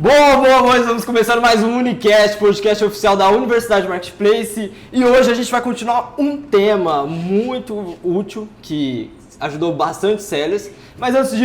Boa, estamos começando mais um Unicast, podcast oficial da Universidade Marketplace, e hoje a gente vai continuar um tema muito útil que ajudou bastante sellers, mas antes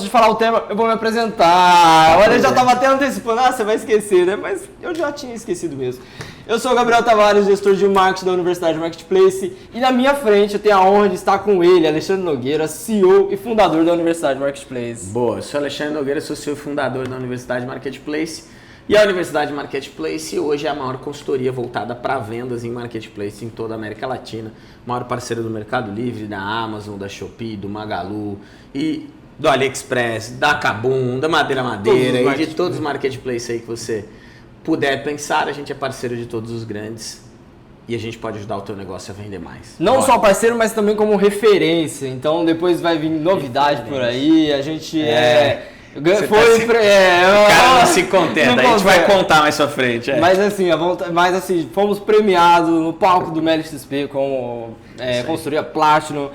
de falar o tema, eu vou me apresentar. Olha, eu já estava até antecipando, você vai esquecer, né? Mas eu já tinha esquecido mesmo. Eu sou o Gabriel Tavares, gestor de marketing da Universidade Marketplace, e na minha frente eu tenho a honra de estar com ele, Alexandre Nogueira, CEO e fundador da Universidade Marketplace. Boa, eu sou Alexandre Nogueira, sou CEO e fundador da Universidade Marketplace, e a Universidade Marketplace hoje é a maior consultoria voltada para vendas em Marketplace em toda a América Latina, maior parceiro do Mercado Livre, da Amazon, da Shopee, do Magalu e do AliExpress, da Kabum, da Madeira e de todos os Marketplaces aí que você puder pensar. A gente é parceiro de todos os grandes e a gente pode ajudar o teu negócio a vender mais. Não só parceiro, mas também como referência. Então depois vai vir novidade por aí. A gente o cara não se contenta, a gente vai contar mais pra frente. Mas assim, fomos premiados no palco do MLXP com consultoria Platinum.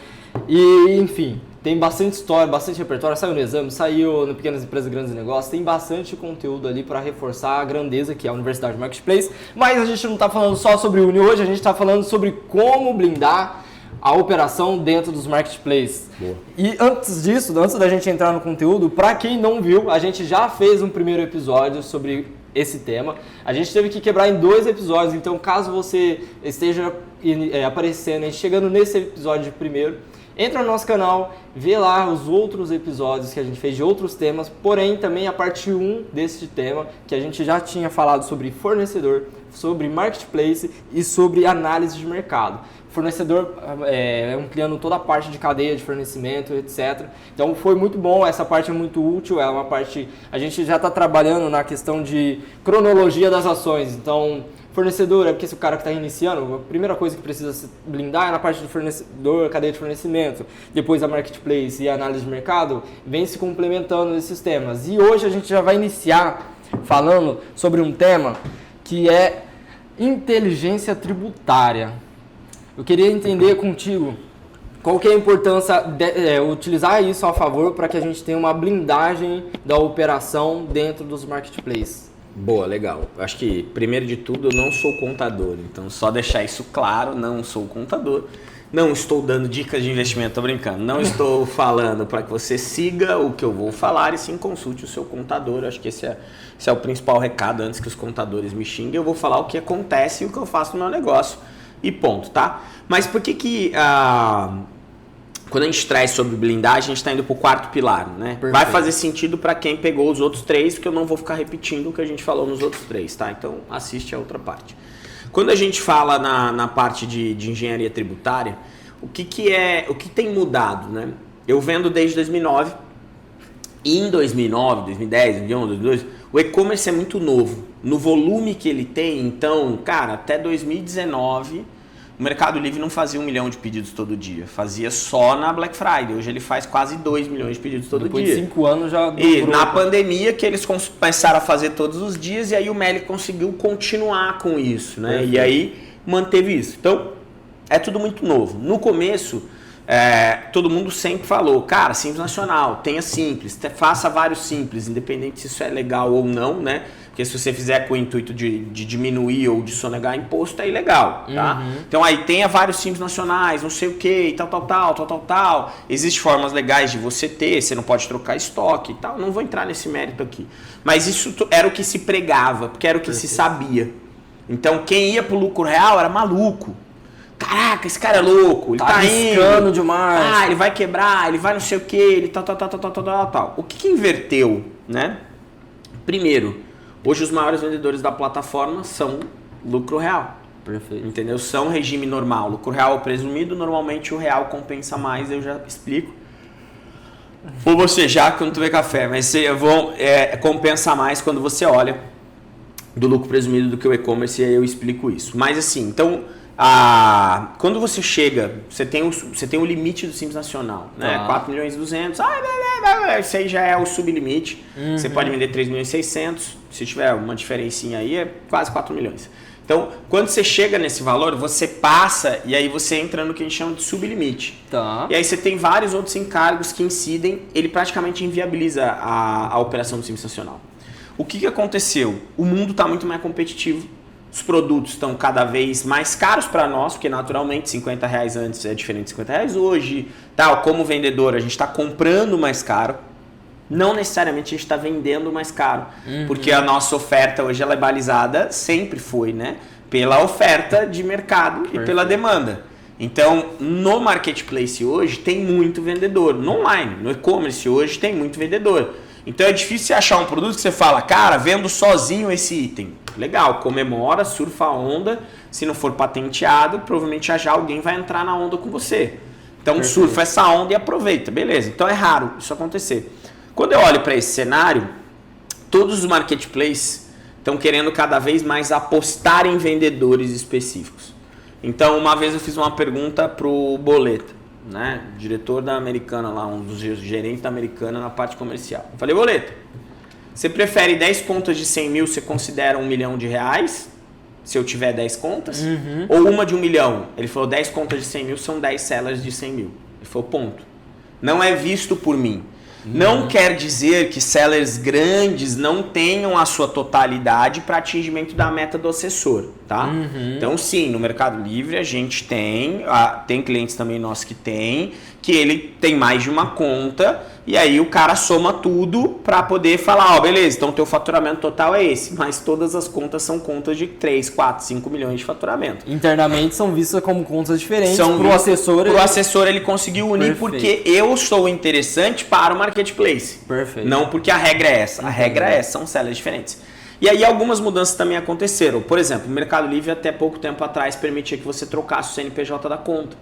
E enfim, tem bastante história, bastante repertório. Saiu no Exame, saiu no Pequenas Empresas, Grandes Negócios. Tem bastante conteúdo ali para reforçar a grandeza que é a Universidade Marketplace. Mas a gente não está falando só sobre o Uni hoje, a gente está falando sobre como blindar a operação dentro dos marketplaces. Boa. E antes da gente entrar no conteúdo, para quem não viu, a gente já fez um primeiro episódio sobre esse tema. A gente teve que quebrar em 2 episódios, então caso você esteja aparecendo e chegando nesse episódio primeiro, entra no nosso canal, vê lá os outros episódios que a gente fez de outros temas, porém também a parte 1 desse tema, que a gente já tinha falado sobre fornecedor, sobre marketplace e sobre análise de mercado. Fornecedor ampliando toda a parte de cadeia de fornecimento, etc. Então foi muito bom, essa parte é muito útil, é uma parte... A gente já está trabalhando na questão de cronologia das ações, então... Fornecedor, porque se o cara que está iniciando, a primeira coisa que precisa se blindar é na parte do fornecedor, cadeia de fornecimento. Depois a marketplace e a análise de mercado vem se complementando nesses temas. E hoje a gente já vai iniciar falando sobre um tema que é inteligência tributária. Eu queria entender contigo qual que é a importância de utilizar isso a favor para que a gente tenha uma blindagem da operação dentro dos marketplaces. Boa, legal. Acho que, primeiro de tudo, eu não sou contador. Então, só deixar isso claro, não sou contador. Não estou dando dicas de investimento, tô brincando. Não estou falando para que você siga o que eu vou falar e sim consulte o seu contador. Acho que esse é o principal recado. Antes que os contadores me xinguem, eu vou falar o que acontece e o que eu faço no meu negócio. E ponto, tá? Mas por que quando a gente traz sobre blindagem, a gente está indo para o 4º pilar, né? Perfeito. Vai fazer sentido para quem pegou os outros 3, porque eu não vou ficar repetindo o que a gente falou nos outros 3, tá? Então, assiste a outra parte. Quando a gente fala na parte de engenharia tributária, o que tem mudado, né? Eu vendo desde 2009, e em 2009, 2010, 2011, 2012, o e-commerce é muito novo. No volume que ele tem, então, cara, até 2019... O Mercado Livre não fazia 1 milhão de pedidos todo dia, fazia só na Black Friday. Hoje ele faz quase 2 milhões de pedidos todo dia. Depois de 5 anos já... E na pandemia que eles começaram a fazer todos os dias e aí o Meli conseguiu continuar com isso, né? Perfeito. E aí manteve isso. Então, é tudo muito novo. No começo, todo mundo sempre falou, cara, Simples Nacional, tenha Simples, faça vários Simples, independente se isso é legal ou não, né? Porque se você fizer com o intuito de diminuir ou de sonegar imposto, é ilegal, tá? Uhum. Então aí tenha vários Simples nacionais, não sei o que, tal. Existem formas legais de você ter, você não pode trocar estoque e tal. Não vou entrar nesse mérito aqui. Mas isso era o que se pregava, porque era o que se sabia. Então quem ia pro lucro real era maluco. Caraca, esse cara é louco, ele tá arriscando demais. Ele vai quebrar, ele vai não sei o que, ele tal. O que inverteu, né? Primeiro, hoje os maiores vendedores da plataforma são lucro real. Perfeito. Entendeu? São regime normal. Lucro real é presumido, normalmente o real compensa mais, eu já explico. Ou você já quando tu vê café, mas compensa mais quando você olha do lucro presumido do que o e-commerce, e aí eu explico isso. Mas assim, então... quando você chega, você tem o limite do Simples Nacional, né? 4 milhões e 200, isso aí já é o sublimite. Uhum. Você pode vender 3 milhões e 600, se tiver uma diferencinha aí é quase 4 milhões. Então, quando você chega nesse valor, você passa e aí você entra no que a gente chama de sublimite. Tá. E aí você tem vários outros encargos que incidem, ele praticamente inviabiliza a operação do Simples Nacional. O que aconteceu? O mundo está muito mais competitivo, os produtos estão cada vez mais caros para nós, porque naturalmente R$50 antes é diferente de R$50 hoje. Tal, como vendedor, a gente está comprando mais caro. Não necessariamente a gente está vendendo mais caro, porque a nossa oferta hoje ela é balizada, sempre foi, né? Pela oferta de mercado e pela demanda. Então, no marketplace hoje tem muito vendedor. No online, no e-commerce hoje tem muito vendedor. Então é difícil você achar um produto que você fala, cara, vendo sozinho esse item. Legal, comemora, surfa a onda. Se não for patenteado, provavelmente já alguém vai entrar na onda com você. Então surfa essa onda e aproveita. Beleza, então é raro isso acontecer. Quando eu olho para esse cenário, todos os marketplaces estão querendo cada vez mais apostar em vendedores específicos. Então, uma vez eu fiz uma pergunta para o Boleta, né? Diretor da Americana lá, um dos gerentes da Americana na parte comercial. Eu falei, Boleta, você prefere 10 contas de 100 mil, você considera R$1 milhão? Se eu tiver 10 contas? Ou uma de 1 milhão? Ele falou, 10 contas de 100 mil são 10 sellers de 100 mil. Ele falou, ponto. Não é visto por mim. Não quer dizer que sellers grandes não tenham a sua totalidade para atingimento da meta do assessor, tá? Então sim, no Mercado Livre a gente tem clientes também nossos que ele tem mais de uma conta e aí o cara soma tudo para poder falar, ó, beleza, então teu faturamento total é esse, mas todas as contas são contas de 3, 4, 5 milhões de faturamento. Internamente são vistas como contas diferentes. Pro assessor... Pro assessor ele conseguiu unir porque eu sou interessante para o marketplace. Perfeito. Não porque a regra é essa. A regra é, são sellers diferentes. E aí algumas mudanças também aconteceram. Por exemplo, o Mercado Livre até pouco tempo atrás permitia que você trocasse o CNPJ da conta.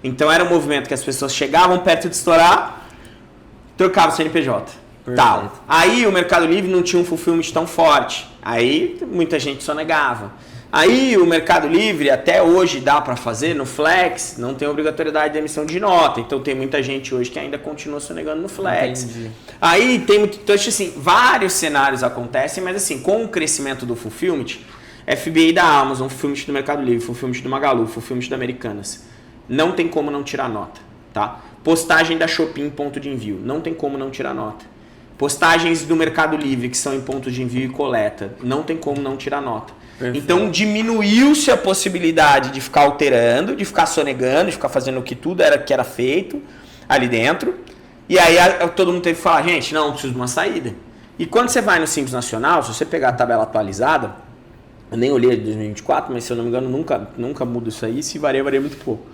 Então era um movimento que as pessoas chegavam perto de estourar, trocavam o CNPJ. Tal. Aí o Mercado Livre não tinha um fulfillment tão forte. Aí muita gente sonegava. Aí o Mercado Livre até hoje dá para fazer no Flex, não tem obrigatoriedade de emissão de nota. Então tem muita gente hoje que ainda continua sonegando no Flex. Entendi. Aí tem muito, então, assim, vários cenários acontecem, mas assim, com o crescimento do fulfillment, FBA da Amazon, fulfillment do Mercado Livre, fulfillment do Magalu, fulfillment da Americanas, não tem como não tirar nota, tá? Postagem da Shopee em ponto de envio, não tem como não tirar nota. Postagens do Mercado Livre que são em ponto de envio e coleta, não tem como não tirar nota. Perfeito. Então diminuiu-se a possibilidade de ficar alterando, de ficar sonegando, de ficar fazendo o que tudo que era feito ali dentro. E aí todo mundo teve que falar, gente, não, preciso de uma saída. E quando você vai no Simples Nacional, se você pegar a tabela atualizada, eu nem olhei de 2024, mas se eu não me engano nunca muda isso aí, se varia muito pouco.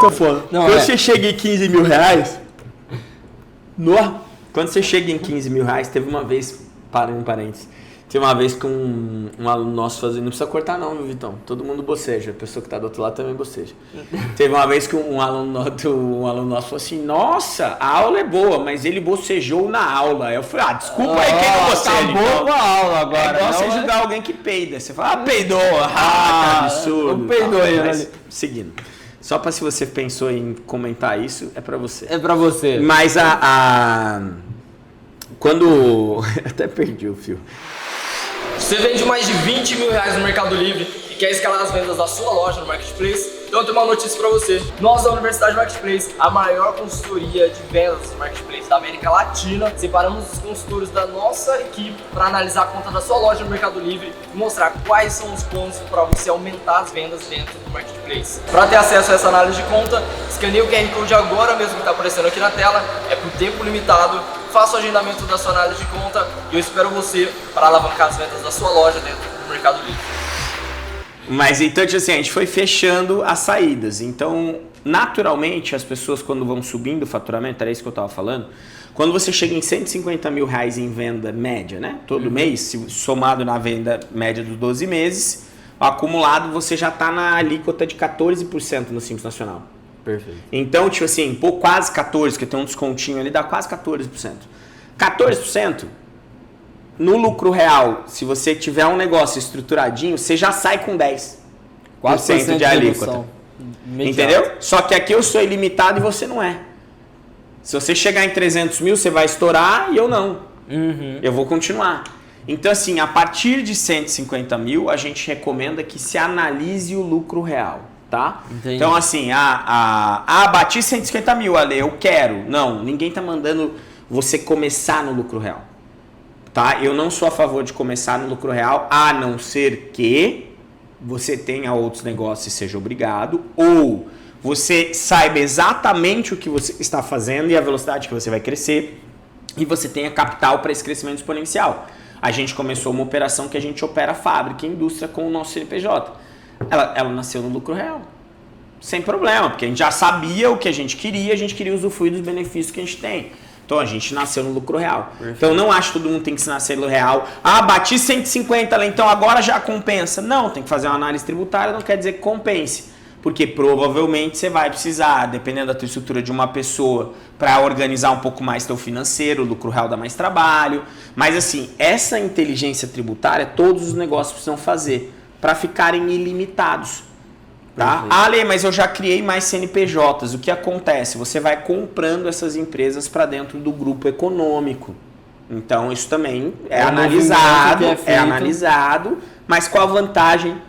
Tá foda. Quando você chega em 15 mil reais, quando você chega em 15 mil reais, teve uma vez, um parênteses, teve uma vez que um aluno nosso fazendo, não precisa cortar não, viu, Vitão? Todo mundo boceja, a pessoa que está do outro lado também boceja. Teve uma vez que um aluno nosso falou assim, nossa, a aula é boa, mas ele bocejou na aula. Eu falei, desculpa aí quem não boceja. Tá boa a aula agora. É igual você julgar alguém que peida. Você fala, peidou, que absurdo. Peidou ele. Mas, seguindo. Só para se você pensou em comentar isso, é para você. É para você. Mas quando... Até perdi o fio. Você vende mais de 20 mil reais no Mercado Livre e quer escalar as vendas da sua loja no Marketplace? Então eu tenho uma notícia para você. Nós da Universidade Marketplace, a maior consultoria de vendas do Marketplace da América Latina, separamos os consultores da nossa equipe para analisar a conta da sua loja no Mercado Livre e mostrar quais são os pontos para você aumentar as vendas dentro do Marketplace. Para ter acesso a essa análise de conta, escaneie o QR Code agora mesmo que está aparecendo aqui na tela, é por tempo limitado. Faça o agendamento da sua análise de conta e eu espero você para alavancar as vendas da sua loja dentro do Mercado Livre. Mas então, assim, a gente foi fechando as saídas. Então, naturalmente, as pessoas quando vão subindo o faturamento, era isso que eu estava falando, quando você chega em 150 mil reais em venda média, né? Todo mês, somado na venda média dos 12 meses, acumulado você já está na alíquota de 14% no Simples Nacional. Perfeito. Então, tipo assim, quase 14%, que tem um descontinho ali, dá quase 14%. 14%, no lucro real, se você tiver um negócio estruturadinho, você já sai com 10% de alíquota. Entendeu? Só que aqui eu sou ilimitado e você não é. Se você chegar em 300 mil, você vai estourar e eu não. Eu vou continuar. Então, assim, a partir de 150 mil, a gente recomenda que se analise o lucro real, tá? Entendi. Então, assim, bati 150 mil, Ale, eu quero. Não, ninguém tá mandando você começar no lucro real, tá? Eu não sou a favor de começar no lucro real, a não ser que você tenha outros negócios e seja obrigado, ou você saiba exatamente o que você está fazendo e a velocidade que você vai crescer e você tenha capital para esse crescimento exponencial. A gente começou uma operação que a gente opera fábrica e indústria com o nosso CNPJ. Ela nasceu no lucro real, sem problema, porque a gente já sabia o que a gente queria usufruir dos benefícios que a gente tem. Então a gente nasceu no lucro real. Perfeito. Então não acho que todo mundo tem que se nascer no real. Bati 150, então agora já compensa. Não, tem que fazer uma análise tributária, não quer dizer que compense. Porque provavelmente você vai precisar, dependendo da tua estrutura de uma pessoa, para organizar um pouco mais teu financeiro, o lucro real dá mais trabalho. Mas assim, essa inteligência tributária, todos os negócios precisam fazer para ficarem ilimitados. Tá? Ale, mas eu já criei mais CNPJs. O que acontece? Você vai comprando essas empresas para dentro do grupo econômico. Então isso também é analisado, mas qual a vantagem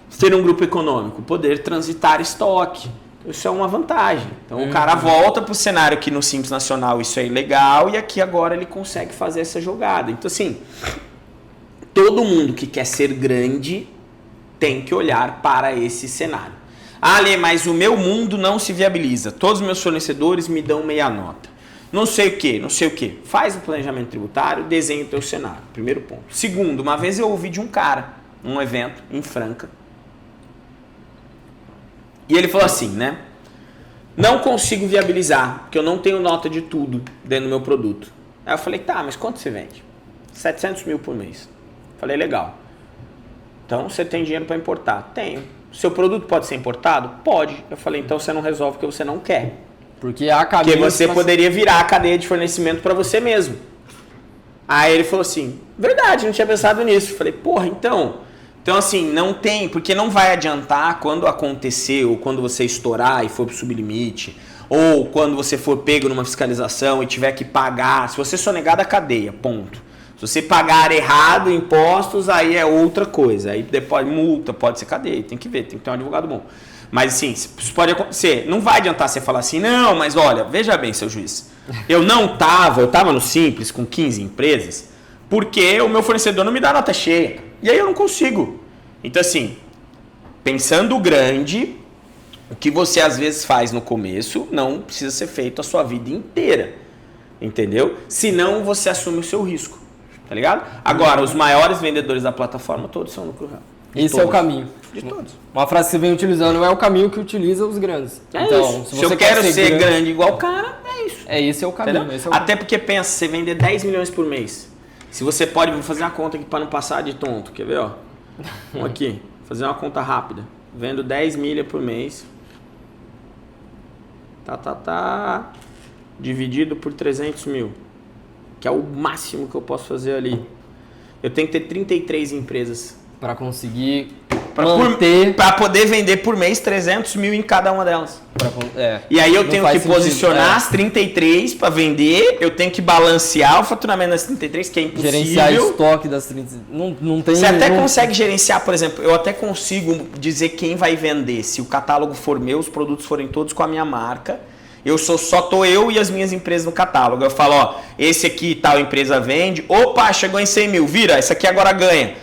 de ter um grupo econômico? Poder transitar estoque. Isso é uma vantagem. Então o cara volta para o cenário que no Simples Nacional isso é ilegal e aqui agora ele consegue fazer essa jogada. Então assim, todo mundo que quer ser grande tem que olhar para esse cenário. Ale, mas o meu mundo não se viabiliza. Todos os meus fornecedores me dão meia nota. Não sei o que. Faz o planejamento tributário, desenha o teu cenário. Primeiro ponto. Segundo, uma vez eu ouvi de um cara, num evento em Franca, e ele falou assim, né? Não consigo viabilizar, porque eu não tenho nota de tudo dentro do meu produto. Aí eu falei, tá, mas quanto você vende? 700 mil por mês. Falei, legal. Então, você tem dinheiro para importar? Tenho. Seu produto pode ser importado? Pode. Eu falei, então você não resolve o que você não quer. Porque a cadeia... Porque você poderia virar a cadeia de fornecimento para você mesmo. Aí ele falou assim, verdade, não tinha pensado nisso. Eu falei, porra, então assim, não tem, porque não vai adiantar quando acontecer, ou quando você estourar e for pro sublimite, ou quando você for pego numa fiscalização e tiver que pagar, se você sonegar da cadeia, ponto. Se você pagar errado impostos, aí é outra coisa. Aí depois multa, pode ser cadeia, tem que ver, tem que ter um advogado bom. Mas assim, isso pode acontecer. Não vai adiantar você falar assim, não, mas olha, veja bem, seu juiz. Eu tava no Simples com 15 empresas, porque o meu fornecedor não me dá nota cheia. E aí eu não consigo. Então assim, pensando grande, o que você às vezes faz no começo não precisa ser feito a sua vida inteira. Entendeu? Senão você assume o seu risco. Tá ligado? Agora, os maiores vendedores da plataforma, todos são lucro real. Esse é o caminho. De todos. Uma frase que você vem utilizando é o caminho que utiliza os grandes. Então, se eu quero ser grande igual o cara, é isso. Esse é o caminho. Até porque pensa, você vender 10 milhões por mês. Se você pode, vou fazer uma conta aqui para não passar de tonto. Quer ver, ó? Vamos aqui, fazer uma conta rápida. Vendo 10 milha por mês. Dividido por 300 mil. Que é o máximo que eu posso fazer ali. Eu tenho que ter 33 empresas. Para conseguir manter... Para poder vender por mês 300 mil em cada uma delas. E aí eu tenho que posicionar as 33 para vender, eu tenho que balancear o faturamento das 33, que é impossível. Gerenciar estoque das 33. Não tem... Você até consegue gerenciar, por exemplo, eu até consigo dizer quem vai vender. Se o catálogo for meu, os produtos forem todos com a minha marca... Só tô eu e as minhas empresas no catálogo. Eu falo, ó, esse aqui tal empresa vende. Opa, chegou em 100 mil. Vira, esse aqui agora ganha.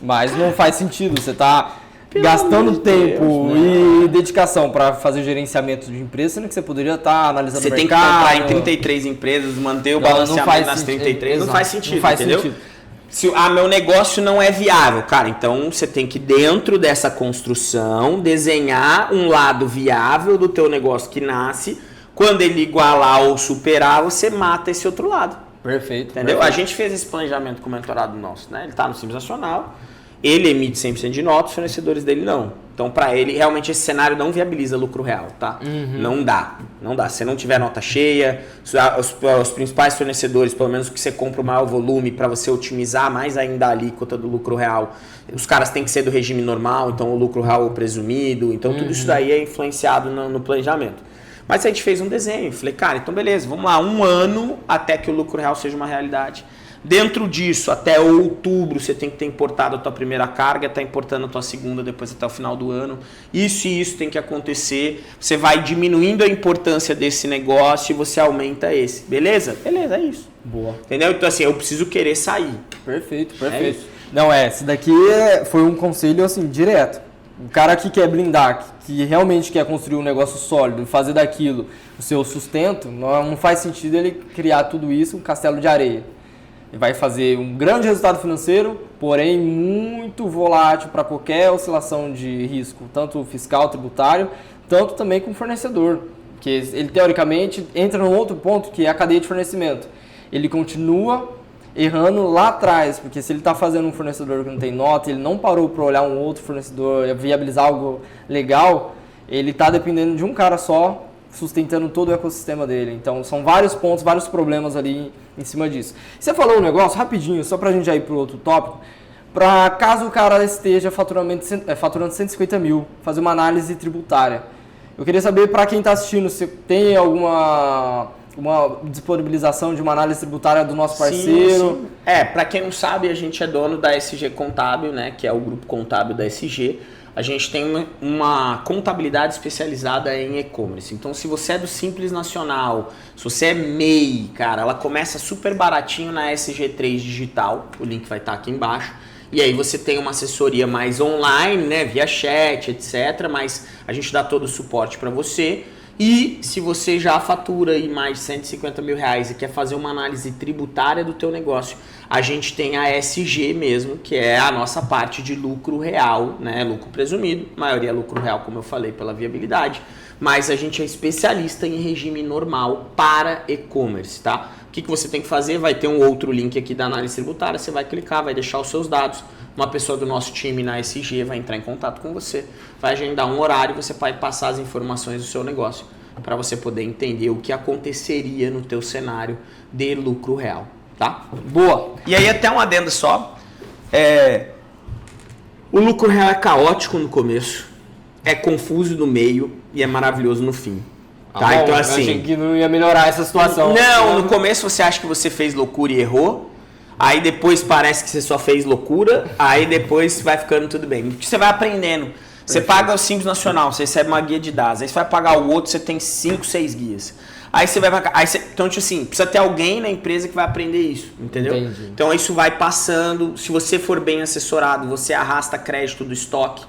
Mas não faz sentido. Você tá gastando tempo e dedicação para fazer o gerenciamento de empresa, sendo que você poderia estar analisando o mercado. Você tem que comprar em 33 empresas, manter o balanceamento nas 33. Não faz sentido, não faz entendeu? Sentido. Meu negócio não é viável. Cara, então você tem que, dentro dessa construção, desenhar um lado viável do teu negócio que nasce. Quando ele igualar ou superar, você mata esse outro lado. Perfeito. Entendeu? Perfeito. A gente fez esse planejamento com o mentorado nosso, né? Ele está no Simples Nacional, ele emite 100% de nota, os fornecedores dele não. Então, para ele, realmente esse cenário não viabiliza lucro real, tá? Não dá. Se não tiver nota cheia, os principais fornecedores, pelo menos que você compra o maior volume para você otimizar mais ainda a alíquota do lucro real, os caras têm que ser do regime normal, então o lucro real é o presumido, então tudo isso daí é influenciado no planejamento. Mas a gente fez um desenho, falei, cara, então beleza, vamos lá, 1 ano até que o lucro real seja uma realidade. Dentro disso, até outubro, você tem que ter importado a tua primeira carga, tá importando a tua segunda depois até o final do ano. Isso e isso tem que acontecer. Você vai diminuindo a importância desse negócio e você aumenta esse. Beleza? Beleza, é isso. Boa. Entendeu? Então assim, eu preciso querer sair. Perfeito. Não, esse daqui foi um conselho assim, direto. O cara que quer blindar, que realmente quer construir um negócio sólido, fazer daquilo o seu sustento, não faz sentido ele criar tudo isso um castelo de areia. Ele vai fazer um grande resultado financeiro, porém muito volátil para qualquer oscilação de risco, tanto fiscal, tributário, tanto também com o fornecedor. Que ele teoricamente entra num outro ponto que é a cadeia de fornecimento. Ele continua errando lá atrás, porque se ele está fazendo um fornecedor que não tem nota, ele não parou para olhar um outro fornecedor, viabilizar algo legal, ele está dependendo de um cara só, sustentando todo o ecossistema dele. Então, são vários pontos, vários problemas ali em cima disso. Você falou um negócio, rapidinho, só para a gente já ir para o outro tópico, para caso o cara esteja faturando 150 mil, fazer uma análise tributária. Eu queria saber, para quem está assistindo, se tem alguma disponibilização de uma análise tributária do nosso parceiro. Sim. Para quem não sabe, a gente é dono da SG Contábil, né, que é o grupo contábil da SG. A gente tem uma contabilidade especializada em e-commerce. Então, se você é do Simples Nacional, se você é MEI, cara, ela começa super baratinho na SG3 Digital. O link vai estar aqui embaixo. E aí você tem uma assessoria mais online, né, via chat, etc. Mas a gente dá todo o suporte para você. E se você já fatura aí mais de 150 mil reais e quer fazer uma análise tributária do teu negócio, a gente tem a SG mesmo, que é a nossa parte de lucro real, né? Lucro presumido, maioria é lucro real, como eu falei, pela viabilidade, mas a gente é especialista em regime normal para e-commerce, tá? O que você tem que fazer? Vai ter um outro link aqui da análise tributária, você vai clicar, vai deixar os seus dados, uma pessoa do nosso time na SG vai entrar em contato com você, vai agendar um horário, você vai passar as informações do seu negócio para você poder entender o que aconteceria no teu cenário de lucro real, tá? Boa! E aí até um adendo só, o lucro real é caótico no começo, é confuso no meio e é maravilhoso no fim. Tá? Bom, então eu assim, achei que não ia melhorar essa situação. Não, no começo você acha que você fez loucura e errou, aí depois parece que você só fez loucura, aí depois vai ficando tudo bem. Porque você vai aprendendo. Você paga o Simples Nacional, você recebe uma guia de dados, aí você vai pagar o outro, você tem 5, 6 guias. Aí você vai pagar, então tipo assim, precisa ter alguém na empresa que vai aprender isso, entendeu? Entendi. Então isso vai passando, se você for bem assessorado, você arrasta crédito do estoque.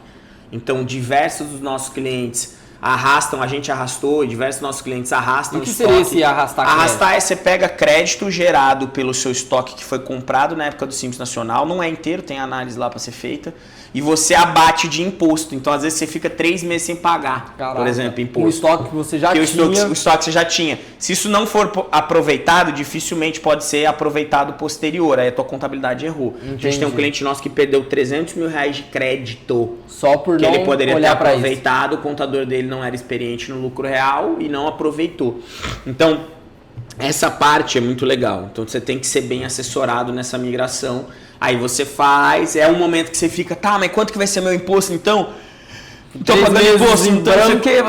Então diversos dos nossos clientes arrastam, a gente arrastou, e diversos nossos clientes arrastam o que estoque. seria esse arrastar crédito? Arrastar é você pega crédito gerado pelo seu estoque que foi comprado na época do Simples Nacional, não é inteiro, tem análise lá para ser feita, e você abate de imposto. Então às vezes você fica 3 meses sem pagar, por exemplo, imposto. O estoque que você já tinha. O estoque que você já tinha. Se isso não for aproveitado, dificilmente pode ser aproveitado posterior, aí a tua contabilidade errou. Entendi. A gente tem um cliente nosso que perdeu 300 mil reais de crédito. Só por que não ele poderia ter olhar para isso. aproveitado, o contador dele não era experiente no lucro real e não aproveitou. Então, essa parte é muito legal. Então, você tem que ser bem assessorado nessa migração. Aí você faz, é um momento que você fica, tá, mas quanto que vai ser meu imposto então? Tô pagando imposto, então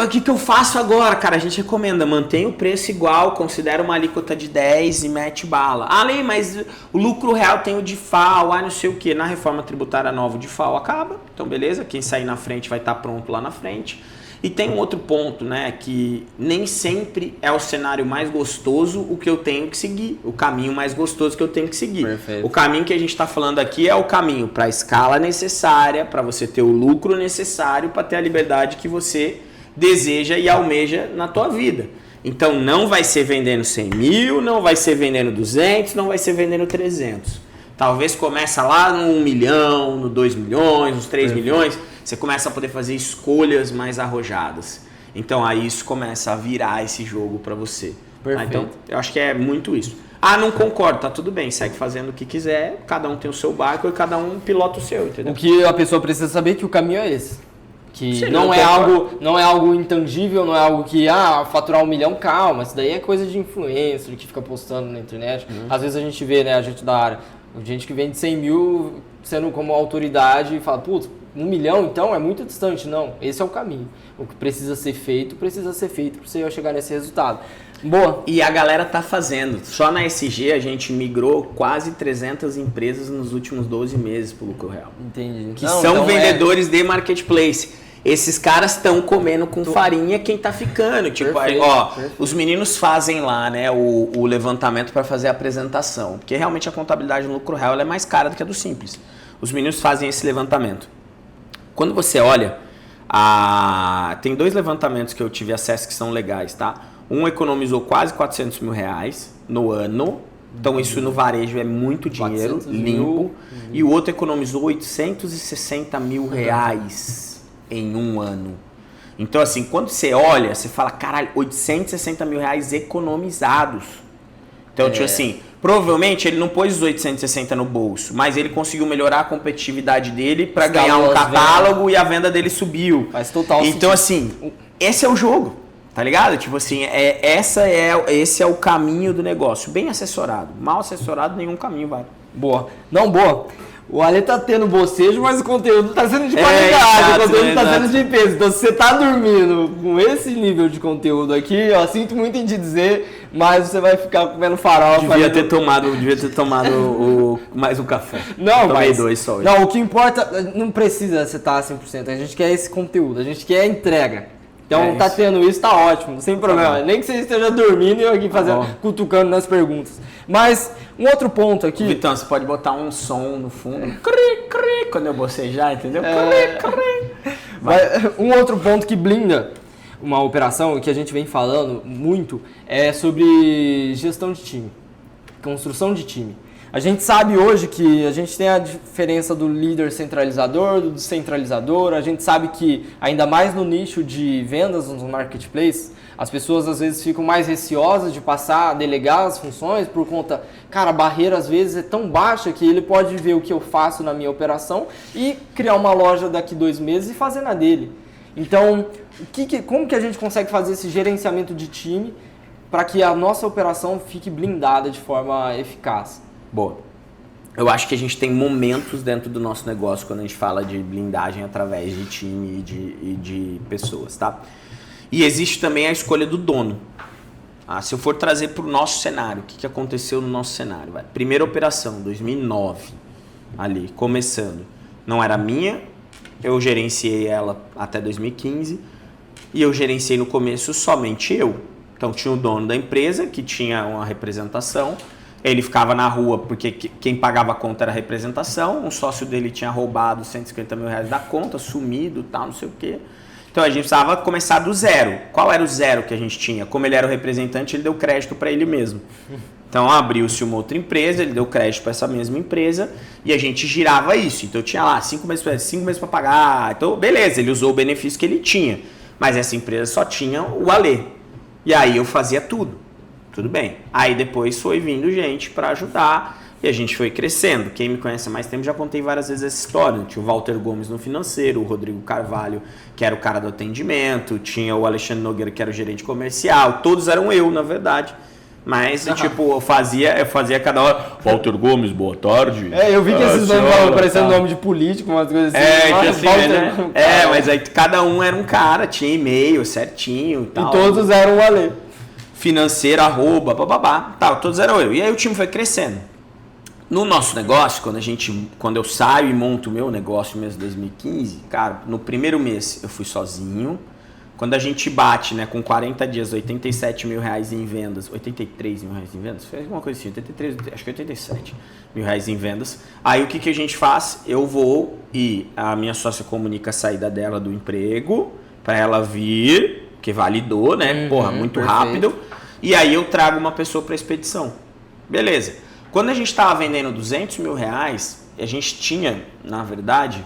o que eu faço agora? Cara, a gente recomenda, mantenha o preço igual, considera uma alíquota de 10 e mete bala. Ah, Lei, mas o lucro real tem o DIFAL, não sei o que. Na reforma tributária nova o DIFAL acaba, então beleza, quem sair na frente vai estar pronto lá na frente. E tem um outro ponto, né, que nem sempre é o cenário mais gostoso o que eu tenho que seguir, o caminho mais gostoso que eu tenho que seguir. Perfeito. O caminho que a gente está falando aqui é o caminho para a escala necessária, para você ter o lucro necessário, para ter a liberdade que você deseja e almeja na tua vida. Então não vai ser vendendo 100 mil, não vai ser vendendo 200, não vai ser vendendo 300. Talvez começa lá no 1 milhão, no 2 milhões, nos 3 milhões, você começa a poder fazer escolhas mais arrojadas. Então aí isso começa a virar esse jogo para você. Perfeito. Então eu acho que é muito isso. Ah, não concordo, tá tudo bem, segue fazendo o que quiser, cada um tem o seu barco e cada um pilota o seu, entendeu? O que a pessoa precisa saber é que o caminho é esse. Que Sim, não é algo intangível, não é algo que, faturar 1 milhão, calma, isso daí é coisa de influencer que fica postando na internet. Às vezes a gente vê, né, a gente da área, gente que vende 100 mil sendo como autoridade e fala, putz, 1 milhão então é muito distante. Não, esse é o caminho. O que precisa ser feito para você chegar nesse resultado. Boa. E a galera tá fazendo. Só na SG a gente migrou quase 300 empresas nos últimos 12 meses pro lucro real. Entendi. Que são então vendedores de marketplace. Esses caras estão comendo com farinha quem tá ficando. Tipo, Perfeito, ó, perfeito. Os meninos fazem lá, né, o levantamento para fazer a apresentação. Porque realmente a contabilidade no lucro real ela é mais cara do que a do Simples. Os meninos fazem esse levantamento. Quando você olha, tem 2 levantamentos que eu tive acesso que são legais, tá? Um economizou quase 400 mil reais no ano. Então isso no varejo é muito dinheiro, limpo. E o outro economizou 860 mil reais em um ano. Então assim, quando você olha, você fala, caralho, 860 mil reais economizados. Então, tipo assim, provavelmente ele não pôs os 860 no bolso, mas ele conseguiu melhorar a competitividade dele para ganhar um catálogo e a venda dele subiu. Faz total sentido. Então assim, esse é o jogo. Tá ligado? Tipo assim, esse é o caminho do negócio. Bem assessorado. Mal assessorado, nenhum caminho vai. Boa. Não, boa. O Ale tá tendo bocejo, mas o conteúdo tá sendo de qualidade, o conteúdo tá sendo de peso. Então, se você tá dormindo com esse nível de conteúdo aqui, ó, sinto muito em te dizer, mas você vai ficar comendo farofa. Devia ter tomado mais um café. Não, tomei mas 2 só hoje. Não, o que importa, não precisa você estar 100%. A gente quer esse conteúdo, a gente quer a entrega. Então, tá tendo isso, tá ótimo, sem problema. Tá, nem que você esteja dormindo e eu aqui fazendo, cutucando nas perguntas. Mas, um outro ponto aqui... Vitão, você pode botar um som no fundo. Cri, cri, quando eu bocejar, entendeu? Cri, cri. Um outro ponto que blinda uma operação, que a gente vem falando muito, é sobre gestão de time, construção de time. A gente sabe hoje que a gente tem a diferença do líder centralizador, do descentralizador. A gente sabe que, ainda mais no nicho de vendas no marketplace, as pessoas às vezes ficam mais receosas de passar a delegar as funções por conta... Cara, a barreira às vezes é tão baixa que ele pode ver o que eu faço na minha operação e criar uma loja daqui 2 meses e fazer na dele. Então, como que a gente consegue fazer esse gerenciamento de time para que a nossa operação fique blindada de forma eficaz? Boa. Eu acho que a gente tem momentos dentro do nosso negócio quando a gente fala de blindagem através de time e de pessoas, tá? E existe também a escolha do dono. Se eu for trazer para o nosso cenário, o que aconteceu no nosso cenário? Primeira operação, 2009, ali, começando. Não era minha, eu gerenciei ela até 2015 e eu gerenciei no começo somente eu. Então tinha o dono da empresa que tinha uma representação. Ele ficava na rua porque quem pagava a conta era a representação. Um sócio dele tinha roubado 150 mil reais da conta, sumido, tal, não sei o quê. Então a gente precisava começar do zero. Qual era o zero que a gente tinha? Como ele era o representante, ele deu crédito para ele mesmo. Então abriu-se uma outra empresa, ele deu crédito para essa mesma empresa e a gente girava isso. Então eu tinha lá 5 meses para pagar. Então beleza, ele usou o benefício que ele tinha. Mas essa empresa só tinha o Alê. E aí eu fazia tudo. Tudo bem. Aí depois foi vindo gente para ajudar e a gente foi crescendo. Quem me conhece há mais tempo já contei várias vezes essa história. Tinha o Walter Gomes no financeiro, o Rodrigo Carvalho, que era o cara do atendimento, tinha o Alexandre Nogueira, que era o gerente comercial. Todos eram eu, na verdade. Mas, tipo, eu fazia cada hora. Walter Gomes, boa tarde. Eu vi que esses nomes estavam parecendo nome de político, umas coisas assim. Mas aí cada um era um cara, tinha e-mail certinho e tal. E todos eram o Alê. Financeiro, bababá, tal, todos eram eu. E aí o time foi crescendo. No nosso negócio, quando eu saio e monto o meu negócio mesmo em 2015, cara, no primeiro mês eu fui sozinho. Quando a gente bate, né, com 40 dias, 87 mil reais em vendas, 83 mil reais em vendas, foi alguma coisa assim, 83, acho que 87 mil reais em vendas. Aí o que a gente faz? Eu vou e a minha sócia comunica a saída dela do emprego para ela vir, que validou, né, muito rápido. E aí eu trago uma pessoa para expedição. Beleza. Quando a gente estava vendendo 200 mil reais, a gente tinha, na verdade,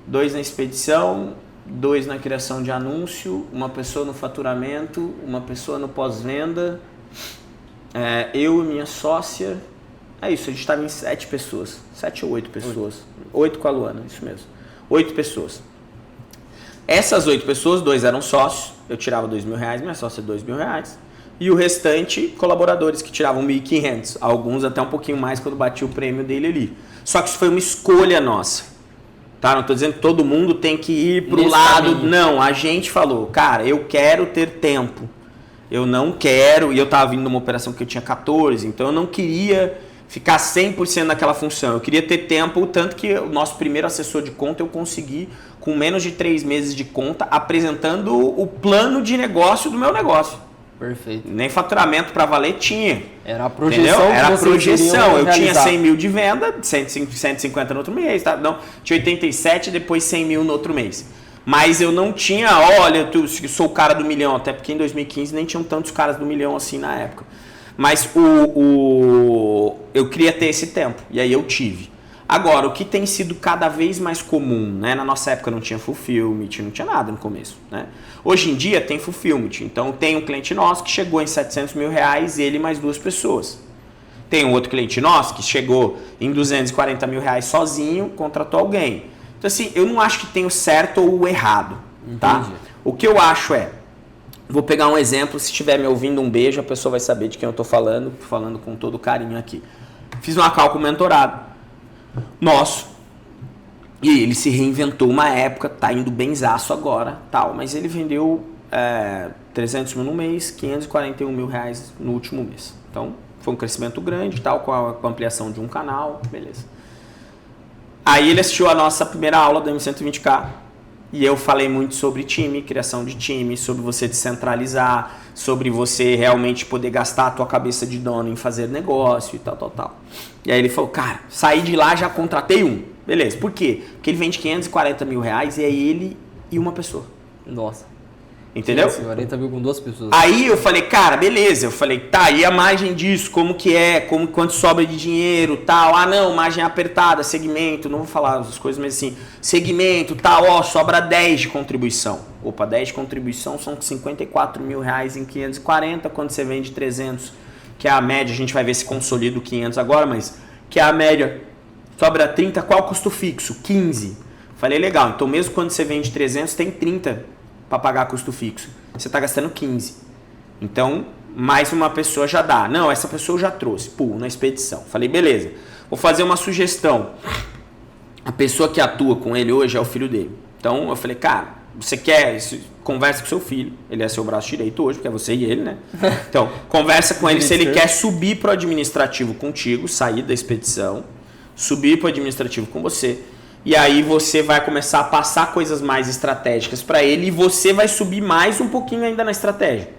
2 na expedição, 2 na criação de anúncio, uma pessoa no faturamento, uma pessoa no pós-venda, eu e minha sócia. É isso, a gente estava em 7 pessoas. 7 ou 8 pessoas. 8 com a Luana, isso mesmo. 8 pessoas. Essas 8 pessoas, 2 eram sócios, eu tirava 2 mil reais, minha sócia 2 mil reais. E o restante, colaboradores que tiravam 1.500. Alguns até um pouquinho mais quando batia o prêmio dele ali. Só que isso foi uma escolha nossa. Tá? Não estou dizendo que todo mundo tem que ir pro lado. Caminho. Não, a gente falou, cara, eu quero ter tempo. eu não quero, e eu estava vindo de uma operação que eu tinha 14, então eu não queria ficar 100% naquela função, eu queria ter tempo, tanto que o nosso primeiro assessor de conta eu consegui com menos de 3 meses de conta, apresentando o plano de negócio do meu negócio. Perfeito. Nem faturamento para valer tinha. Era a projeção. Entendeu? Era a projeção. Eu tinha 100 mil de venda, 150 no outro mês, tá? Não, tinha 87, depois 100 mil no outro mês. Mas eu não tinha, olha, eu sou o cara do milhão, até porque em 2015 nem tinham tantos caras do milhão assim na época. Mas eu queria ter esse tempo, e aí eu tive. Agora, o que tem sido cada vez mais comum, né? Na nossa época não tinha fulfillment, não tinha nada no começo, né? Hoje em dia tem fulfillment, então tem um cliente nosso que chegou em 700 mil reais, ele mais 2 pessoas. Tem um outro cliente nosso que chegou em 240 mil reais sozinho, contratou alguém. Então assim, eu não acho que tem o certo ou o errado, tá? Entendi. O que eu acho vou pegar um exemplo, se estiver me ouvindo, um beijo, a pessoa vai saber de quem eu estou falando com todo carinho aqui. Fiz uma cálculo mentorado nosso, e ele se reinventou uma época, tá indo benzaço agora, tal, mas ele vendeu 300 mil no mês, 541 mil reais no último mês. Então, foi um crescimento grande, tal, com a ampliação de um canal, beleza. Aí ele assistiu a nossa primeira aula do M120K, e eu falei muito sobre time, criação de time, sobre você descentralizar, sobre você realmente poder gastar a tua cabeça de dono em fazer negócio e tal. E aí ele falou, cara, saí de lá, já contratei um. Beleza, por quê? Porque ele vende 540 mil reais e é ele e uma pessoa. Nossa. Entendeu? 40 mil com 2 pessoas. Aí eu falei, cara, beleza. Eu falei, tá, e a margem disso? Como que é? Quanto sobra de dinheiro, tal? Ah, não, margem apertada, segmento. Não vou falar as coisas, mas assim, segmento, tal, ó, sobra 10 de contribuição. Opa, 10 de contribuição são 54 mil reais em 540, quando você vende 300, que é a média, a gente vai ver se consolida o 500 agora, mas que é a média, sobra 30, qual custo fixo? 15. Falei, legal, então mesmo quando você vende 300, tem 30 para pagar custo fixo. Você está gastando 15. Então, mais uma pessoa já dá. Não, essa pessoa eu já trouxe. Pô, na expedição. Falei, beleza. Vou fazer uma sugestão. A pessoa que atua com ele hoje é o filho dele. Então, eu falei, cara, você quer... Conversa com seu filho. Ele é seu braço direito hoje, porque é você e ele, né? Então, conversa com ele se ele quer subir para o administrativo contigo, sair da expedição, subir para o administrativo com você. E aí você vai começar a passar coisas mais estratégicas para ele e você vai subir mais um pouquinho ainda na estratégia.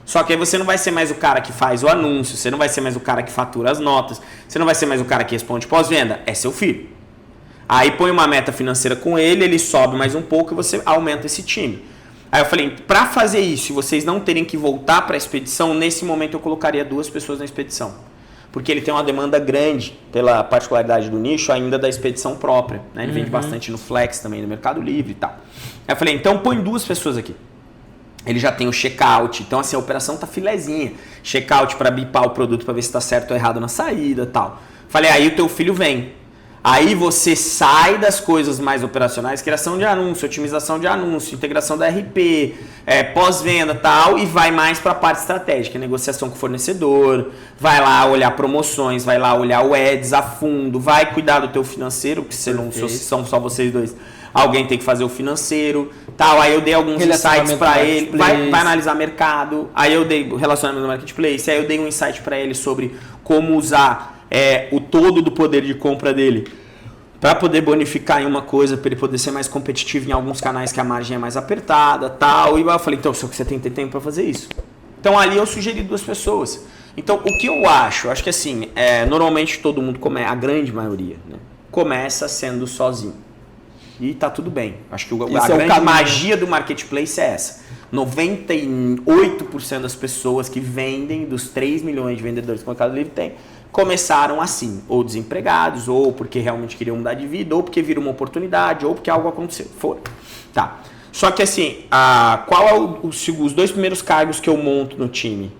Só que aí você não vai ser mais o cara que faz o anúncio, você não vai ser mais o cara que fatura as notas, você não vai ser mais o cara que responde pós-venda, é seu filho. Aí põe uma meta financeira com ele, ele sobe mais um pouco e você aumenta esse time. Aí eu falei, para fazer isso e vocês não terem que voltar para a expedição, nesse momento eu colocaria 2 pessoas na expedição. Porque ele tem uma demanda grande, pela particularidade do nicho, ainda da expedição própria. Né? Ele vende bastante no Flex também, no Mercado Livre e tal. Aí eu falei, então põe 2 pessoas aqui. Ele já tem o checkout, então assim, a operação tá filezinha. Checkout para bipar o produto para ver se tá certo ou errado na saída e tal. Falei, aí o teu filho vem. Aí você sai das coisas mais operacionais, criação de anúncio, otimização de anúncio, integração da RP, pós-venda e tal, e vai mais para a parte estratégica, negociação com o fornecedor, vai lá olhar promoções, vai lá olhar o Ads a fundo, vai cuidar do teu financeiro, porque são só vocês dois, alguém tem que fazer o financeiro, tal. Aí eu dei alguns insights para ele, vai analisar mercado, aí eu dei o relacionamento no marketplace, aí eu dei um insight para ele sobre como usar o todo do poder de compra dele para poder bonificar em uma coisa, para ele poder ser mais competitivo em alguns canais que a margem é mais apertada, tal. E eu falei, então, só que você tem que ter tempo para fazer isso. Então ali eu sugeri 2 pessoas. Então o que eu acho que assim, normalmente todo mundo a grande maioria, né, começa sendo sozinho. E tá tudo bem. Acho que a grande magia do marketplace é essa. 98% das pessoas que vendem, dos 3 milhões de vendedores que o Mercado Livre tem, começaram assim, ou desempregados, ou porque realmente queriam mudar de vida, ou porque viram uma oportunidade, ou porque algo aconteceu. Tá. Só que assim, qual é os 2 primeiros cargos que eu monto no time,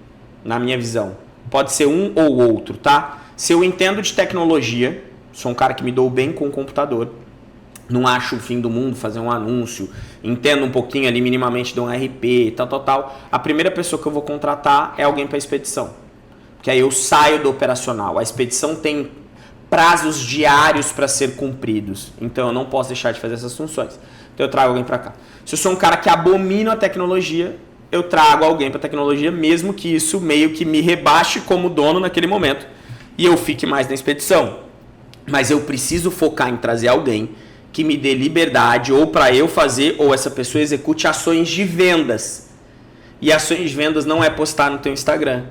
na minha visão? Pode ser um ou outro, tá? Se eu entendo de tecnologia, sou um cara que me dou bem com o computador, não acho o fim do mundo fazer um anúncio, entendo um pouquinho ali minimamente de um RP, tal. A primeira pessoa que eu vou contratar é alguém para expedição. Que aí eu saio do operacional. A expedição tem prazos diários para ser cumpridos. Então eu não posso deixar de fazer essas funções. Então eu trago alguém para cá. Se eu sou um cara que abomina a tecnologia, eu trago alguém para tecnologia, mesmo que isso meio que me rebaixe como dono naquele momento e eu fique mais na expedição. Mas eu preciso focar em trazer alguém que me dê liberdade ou para eu fazer ou essa pessoa execute ações de vendas. E ações de vendas não é postar no teu Instagram.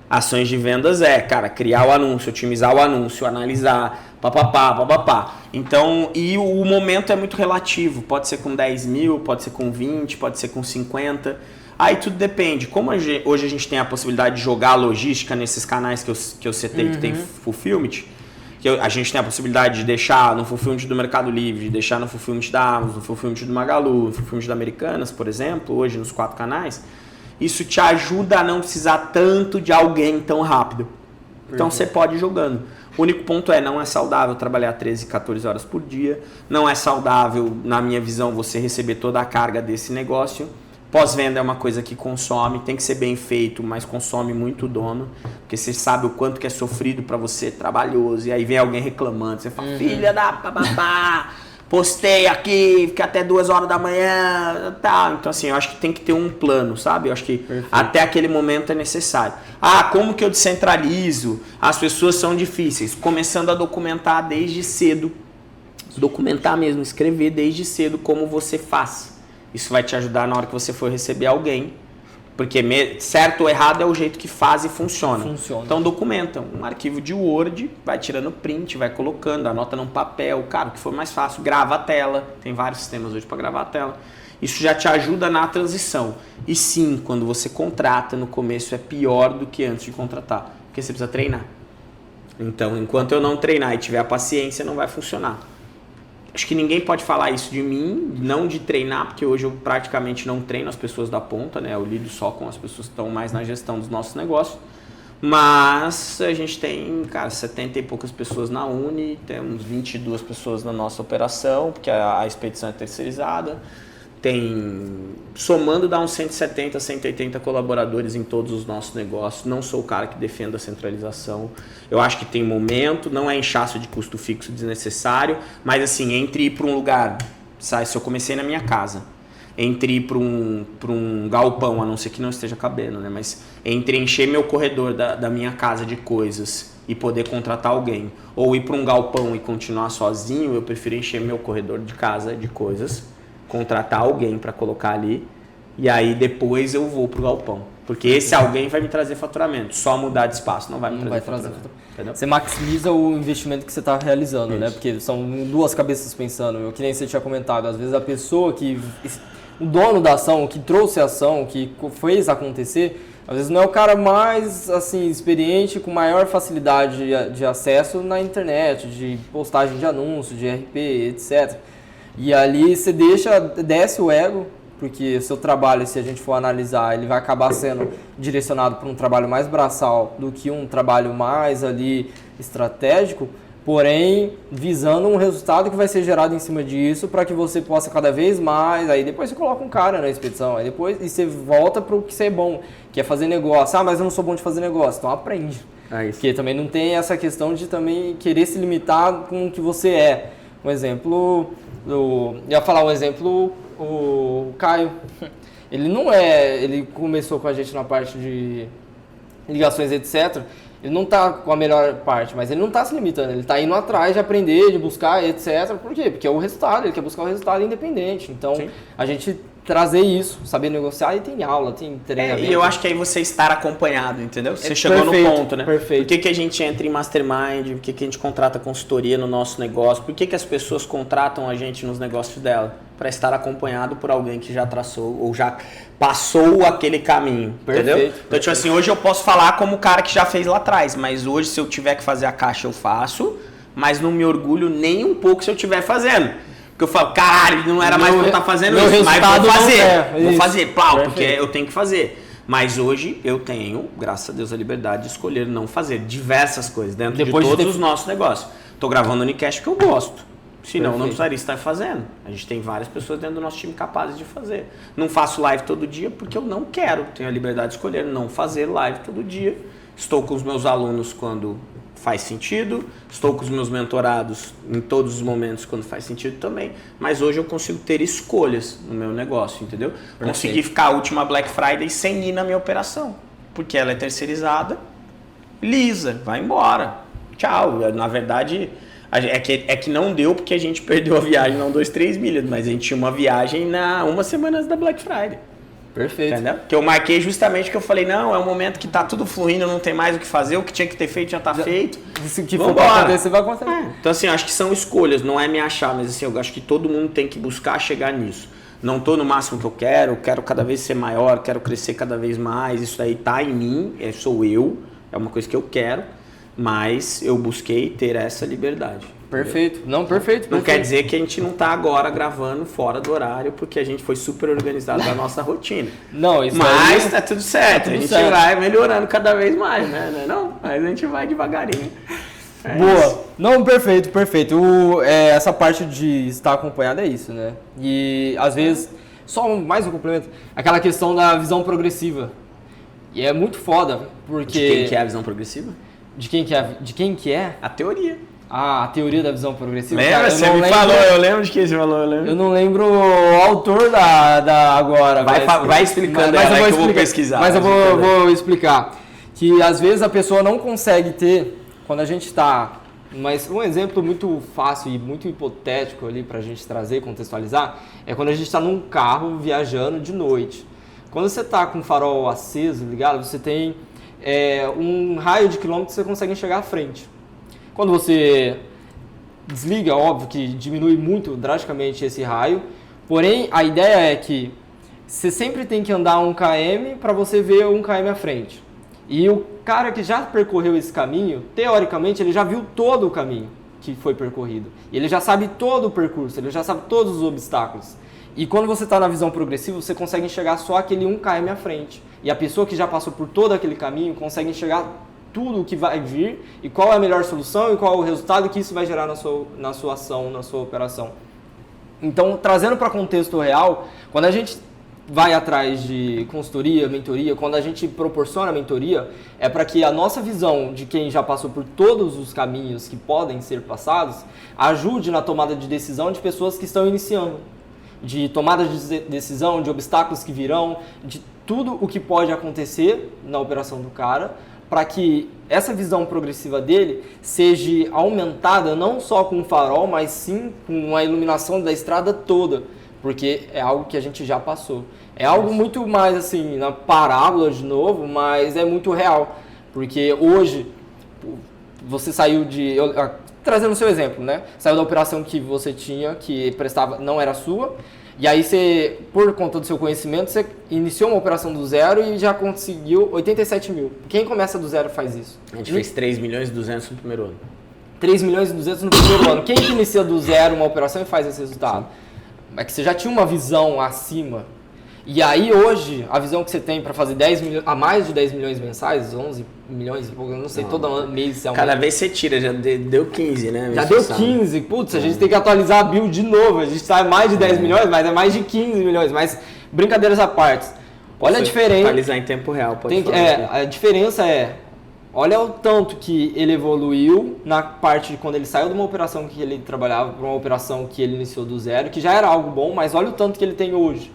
Ações de vendas é, cara, criar o anúncio, otimizar o anúncio, analisar, papapá. Então, e o momento é muito relativo. Pode ser com 10 mil, pode ser com 20, pode ser com 50. Aí tudo depende. Como hoje a gente tem a possibilidade de jogar a logística nesses canais que eu citei, que tem Fulfillment, que a gente tem a possibilidade de deixar no Fulfillment do Mercado Livre, de deixar no Fulfillment da Amazon, no Fulfillment do Magalu, no Fulfillment da Americanas, por exemplo, hoje nos 4 canais, isso te ajuda a não precisar tanto de alguém tão rápido. Então você pode ir jogando. O único ponto não é saudável trabalhar 13, 14 horas por dia, não é saudável, na minha visão, você receber toda a carga desse negócio. Pós-venda é uma coisa que consome, tem que ser bem feito, mas consome muito o dono, porque você sabe o quanto que é sofrido para você, trabalhoso, e aí vem alguém reclamando, você fala, filha da papapá, postei aqui, fiquei até 2 horas da manhã, tá. Então assim, eu acho que tem que ter um plano, sabe? Eu acho que até aquele momento é necessário. Como que eu descentralizo? As pessoas são difíceis, começando a documentar desde cedo, documentar mesmo, escrever desde cedo como você faz. Isso vai te ajudar na hora que você for receber alguém. Porque certo ou errado é o jeito que faz e funciona. Então documenta um arquivo de Word, vai tirando print, vai colocando, anota num papel. Cara, o que for mais fácil, grava a tela. Tem vários sistemas hoje para gravar a tela. Isso já te ajuda na transição. E sim, quando você contrata no começo é pior do que antes de contratar. Porque você precisa treinar. Então, enquanto eu não treinar e tiver a paciência, não vai funcionar. Acho que ninguém pode falar isso de mim, não de treinar, porque hoje eu praticamente não treino as pessoas da ponta, né? Eu lido só com as pessoas que estão mais na gestão dos nossos negócios. Mas a gente tem, cara, 70 e poucas pessoas na Uni, temos 22 pessoas na nossa operação, porque a expedição é terceirizada. Somando, dá uns 170, 180 colaboradores em todos os nossos negócios. Não sou o cara que defenda a centralização. Eu acho que tem momento, não é inchaço de custo fixo desnecessário, mas assim, entre ir para um lugar, sabe, se eu comecei na minha casa, entre ir para um galpão, a não ser que não esteja cabendo, né? Mas entre encher meu corredor da minha casa de coisas e poder contratar alguém, ou ir para um galpão e continuar sozinho, eu prefiro encher meu corredor de casa de coisas, contratar alguém para colocar ali e aí depois eu vou pro galpão. Porque esse alguém vai me trazer faturamento. Só mudar de espaço não vai me trazer faturamento. Você maximiza o investimento que você está realizando, né? Porque são duas cabeças pensando. Que nem você tinha comentado. Às vezes a pessoa o dono da ação, que trouxe a ação, que fez acontecer, às vezes não é o cara mais assim, experiente, com maior facilidade de acesso na internet, de postagem de anúncio, de RP, etc. E ali você desce o ego, porque o seu trabalho, se a gente for analisar, ele vai acabar sendo direcionado para um trabalho mais braçal do que um trabalho mais ali estratégico, porém visando um resultado que vai ser gerado em cima disso para que você possa cada vez mais, aí depois você coloca um cara na expedição, aí depois e você volta para o que você é bom, que é fazer negócio. Mas eu não sou bom de fazer negócio, então aprende. Porque também não tem essa questão de também querer se limitar com o que você é. Um exemplo... ia falar um exemplo, o Caio, ele começou com a gente na parte de ligações, etc. Ele não está com a melhor parte, mas ele não está se limitando, ele está indo atrás de aprender, de buscar, etc. Por quê? Porque é o resultado, ele quer buscar o resultado independente. Então, sim, a gente trazer isso, saber negociar, e tem aula, tem treinamento. E eu acho que aí você estar acompanhado, entendeu? Você chegou no ponto, né? Perfeito. Por que a gente entra em mastermind? Por que a gente contrata consultoria no nosso negócio? Por que as pessoas contratam a gente nos negócios dela? Para estar acompanhado por alguém que já traçou ou já passou aquele caminho, entendeu? Então, tipo assim, hoje eu posso falar como o cara que já fez lá atrás, mas hoje se eu tiver que fazer a caixa eu faço, mas não me orgulho nem um pouco se eu estiver fazendo. Porque eu falo, caralho, não era mais pra eu estar fazendo isso, mas vou fazer. Vou fazer, plau, porque eu tenho que fazer. Mas hoje eu tenho, graças a Deus, a liberdade de escolher não fazer diversas coisas dentro de todos os nossos negócios. Tô gravando o Unicast porque eu gosto. Senão não precisaria estar fazendo. A gente tem várias pessoas dentro do nosso time capazes de fazer. Não faço live todo dia porque eu não quero. Tenho a liberdade de escolher não fazer live todo dia. estou com os meus alunos quando faz sentido, estou com os meus mentorados em todos os momentos quando faz sentido também, mas hoje eu consigo ter escolhas no meu negócio, entendeu? Consegui ficar a última Black Friday sem ir na minha operação, porque ela é terceirizada, lisa, vai embora, tchau. Na verdade, é que não deu porque a gente perdeu a viagem, não 2-3 milhas, mas a gente tinha uma viagem uma semana antes da Black Friday. Perfeito. Entendeu? Que eu marquei justamente que eu falei, não, é um momento que tá tudo fluindo, não tem mais o que fazer, o que tinha que ter feito já tá feito. Se que for pra acontecer, vai acontecer. Então assim, acho que são escolhas, não é me achar, mas assim, eu acho que todo mundo tem que buscar chegar nisso. Não tô no máximo que eu quero cada vez ser maior, quero crescer cada vez mais, isso aí tá em mim, sou eu, é uma coisa que eu quero, mas eu busquei ter essa liberdade. Perfeito. Entendeu? Não, perfeito. Não quer dizer que a gente não tá agora gravando fora do horário, porque a gente foi super organizado na nossa rotina. Não, isso mas aí... tá tudo certo, tá tudo a gente certo. vai melhorando cada vez mais, né? Não, mas a gente vai devagarinho. Boa. Isso. Não, perfeito, perfeito. Essa parte de estar acompanhado é isso, né? E às vezes, só mais um complemento, aquela questão da visão progressiva. E é muito foda, porque... De quem que é a visão progressiva? De quem que é? A teoria. Ah, a teoria da visão progressiva. Lembra? Cara, Você me falou, eu lembro de quem você falou, eu lembro. Eu não lembro o autor da agora. Vai explicando ela, que eu vou pesquisar. Mas eu vou explicar. Que às vezes a pessoa não consegue ter, quando a gente está... Mas um exemplo muito fácil e muito hipotético ali pra gente trazer, contextualizar, é quando a gente está num carro viajando de noite. Quando você está com o farol aceso, ligado, você tem um raio de quilômetros que você consegue enxergar à frente. Quando você desliga, óbvio que diminui muito drasticamente esse raio, porém a ideia é que você sempre tem que andar 1 km para você ver 1 km à frente. E o cara que já percorreu esse caminho, teoricamente, ele já viu todo o caminho que foi percorrido. E ele já sabe todo o percurso, ele já sabe todos os obstáculos. E quando você está na visão progressiva, você consegue enxergar só aquele 1 km à frente. E a pessoa que já passou por todo aquele caminho consegue enxergar tudo o que vai vir e qual é a melhor solução e qual é o resultado que isso vai gerar na sua ação, na sua operação. Então, trazendo para contexto real, quando a gente vai atrás de consultoria, mentoria, quando a gente proporciona mentoria, é para que a nossa visão de quem já passou por todos os caminhos que podem ser passados ajude na tomada de decisão de pessoas que estão iniciando. De tomada de decisão, de obstáculos que virão, de tudo o que pode acontecer na operação do cara, para que essa visão progressiva dele seja aumentada não só com o farol, mas sim com a iluminação da estrada toda, porque é algo que a gente já passou. É algo muito mais assim, na parábola de novo, mas é muito real, porque hoje você saiu trazendo o seu exemplo, né? Saiu da operação que você tinha, que prestava, não era sua, e aí você, por conta do seu conhecimento, você iniciou uma operação do zero e já conseguiu 87 mil. Quem começa do zero faz isso? A gente fez 3 milhões e 200 no primeiro ano. 3 milhões e 200 no primeiro ano. Quem que inicia do zero uma operação e faz esse resultado? É que você já tinha uma visão acima. E aí hoje, a visão que você tem para fazer 10 milhões, a mais de 10 milhões mensais, 11 milhões, eu não sei, todo mês você aumenta. Cada vez você tira, já deu 15, né? Já deu 15, putz, a gente tem que atualizar a build de novo, a gente sai mais de 10 milhões, mas é mais de 15 milhões, mas brincadeiras à parte. Olha a diferença. Atualizar em tempo real, pode falar. A diferença olha o tanto que ele evoluiu na parte de quando ele saiu de uma operação que ele trabalhava para uma operação que ele iniciou do zero, que já era algo bom, mas olha o tanto que ele tem hoje.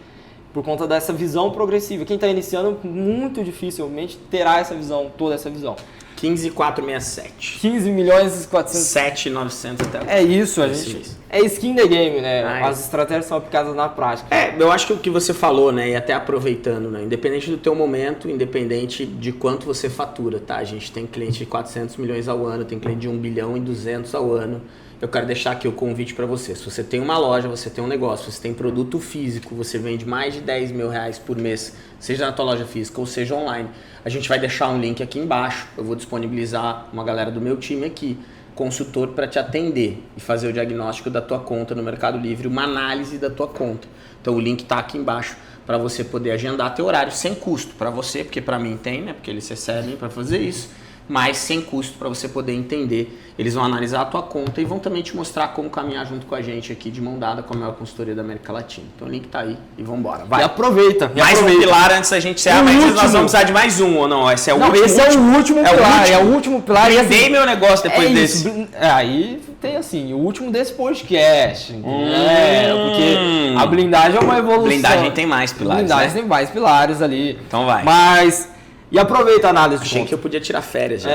Por conta dessa visão progressiva. Quem está iniciando, muito dificilmente terá essa visão, toda essa visão. 15,467. 15 milhões e 400... 7,900 até. É isso, a gente... É skin the game, né? As estratégias são aplicadas na prática. Eu acho que o que você falou, né? E até aproveitando, né? Independente do teu momento, independente de quanto você fatura, tá? A gente tem cliente de 400 milhões ao ano, tem cliente de 1 bilhão e 200 ao ano. Eu quero deixar aqui o convite para você. Se você tem uma loja, você tem um negócio, você tem produto físico, você vende mais de 10 mil reais por mês, seja na tua loja física ou seja online, a gente vai deixar um link aqui embaixo. Eu vou disponibilizar uma galera do meu time aqui, consultor, para te atender e fazer o diagnóstico da tua conta no Mercado Livre, uma análise da tua conta. Então o link está aqui embaixo para você poder agendar teu horário sem custo para você, porque para mim tem, né? Porque eles recebem para fazer isso. mas sem custo para você poder entender. Eles vão analisar a tua conta e vão também te mostrar como caminhar junto com a gente aqui de mão dada com a maior consultoria da América Latina. Então o link tá aí e vambora. Vai. E aproveita. Mais um pilar antes da gente encerrar, mas nós vamos precisar de mais um ou não? Esse é o último. Esse é o último pilar. É o último pilar. Blindei meu negócio depois desse. Aí tem assim, o último desse podcast. Porque a blindagem é uma evolução. Blindagem tem mais pilares. Blindagem tem mais pilares ali. Então vai. Mas... E aproveita a análise de Achei que eu podia tirar férias já.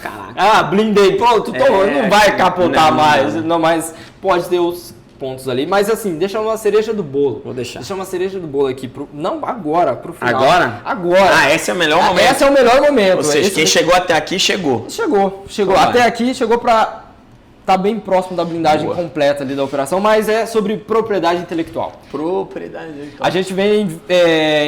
Caraca. Blindei. Pô, não vai capotar mais. Não, mas pode ter os pontos ali. Mas assim, deixa uma cereja do bolo. Vou deixar. Deixa uma cereja do bolo aqui. Não, agora, pro final. Agora? Agora. Esse é o melhor momento. Esse é o melhor momento. Ou seja, quem chegou até aqui, chegou. Chegou. Até aqui, chegou pra... Tá bem próximo da blindagem completa ali da operação, mas é sobre propriedade intelectual. Propriedade intelectual. A gente vem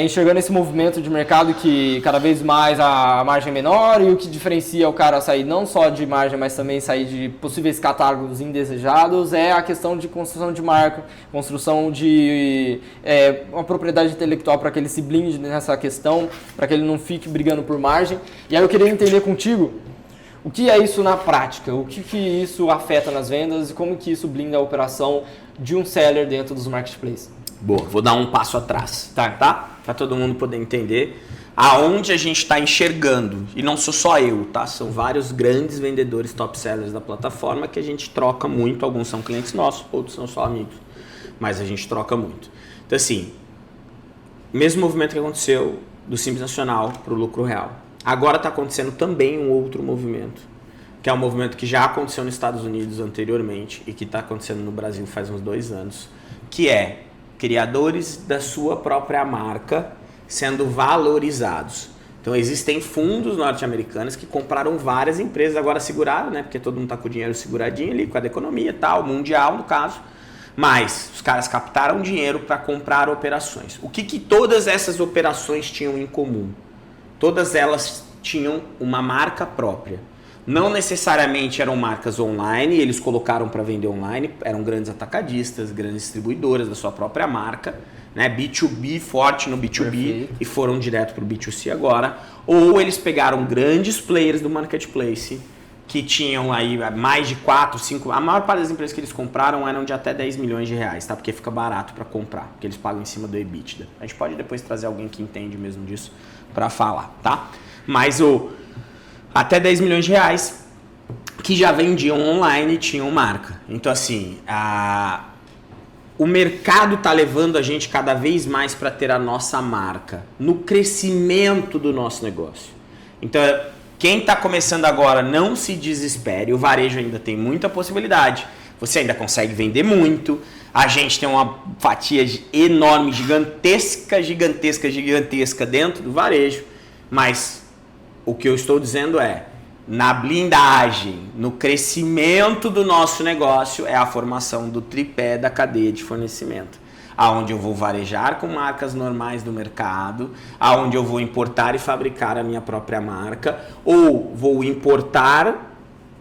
enxergando esse movimento de mercado que cada vez mais a margem é menor e o que diferencia o cara sair não só de margem, mas também sair de possíveis catálogos indesejados é a questão de construção de marca, construção de uma propriedade intelectual para que ele se blinde nessa questão, para que ele não fique brigando por margem. E aí eu queria entender contigo o que é isso na prática, o que isso afeta nas vendas e como que isso blinda a operação de um seller dentro dos marketplaces. Boa, vou dar um passo atrás, tá? Para todo mundo poder entender aonde a gente está enxergando. E não sou só eu, tá? São vários grandes vendedores top sellers da plataforma que a gente troca muito. Alguns são clientes nossos, outros são só amigos. Mas a gente troca muito. Então assim, mesmo movimento que aconteceu do Simples Nacional para o lucro real. Agora está acontecendo também um outro movimento, que é um movimento que já aconteceu nos Estados Unidos anteriormente e que está acontecendo no Brasil faz uns 2 anos, que é criadores da sua própria marca sendo valorizados. Então existem fundos norte-americanos que compraram várias empresas, agora seguraram, né? Porque todo mundo está com o dinheiro seguradinho ali, com a economia e tal, mundial no caso. Mas os caras captaram dinheiro para comprar operações. O que todas essas operações tinham em comum? Todas elas tinham uma marca própria. Não necessariamente eram marcas online, eles colocaram para vender online, eram grandes atacadistas, grandes distribuidoras da sua própria marca, né? B2B, forte no B2B. Perfeito. E foram direto para o B2C agora. Ou eles pegaram grandes players do marketplace que tinham aí mais de 4, 5... A maior parte das empresas que eles compraram eram de até 10 milhões de reais, tá? Porque fica barato para comprar, porque eles pagam em cima do EBITDA. A gente pode depois trazer alguém que entende mesmo disso para falar, tá? Mas até 10 milhões de reais que já vendiam online e tinham marca. Então assim, o mercado tá levando a gente cada vez mais para ter a nossa marca no crescimento do nosso negócio. Então quem está começando agora, não se desespere, o varejo ainda tem muita possibilidade, você ainda consegue vender muito, a gente tem uma fatia enorme, gigantesca dentro do varejo, mas o que eu estou dizendo é, na blindagem, no crescimento do nosso negócio, é a formação do tripé da cadeia de fornecimento. Aonde eu vou varejar com marcas normais do mercado, aonde eu vou importar e fabricar a minha própria marca, ou vou importar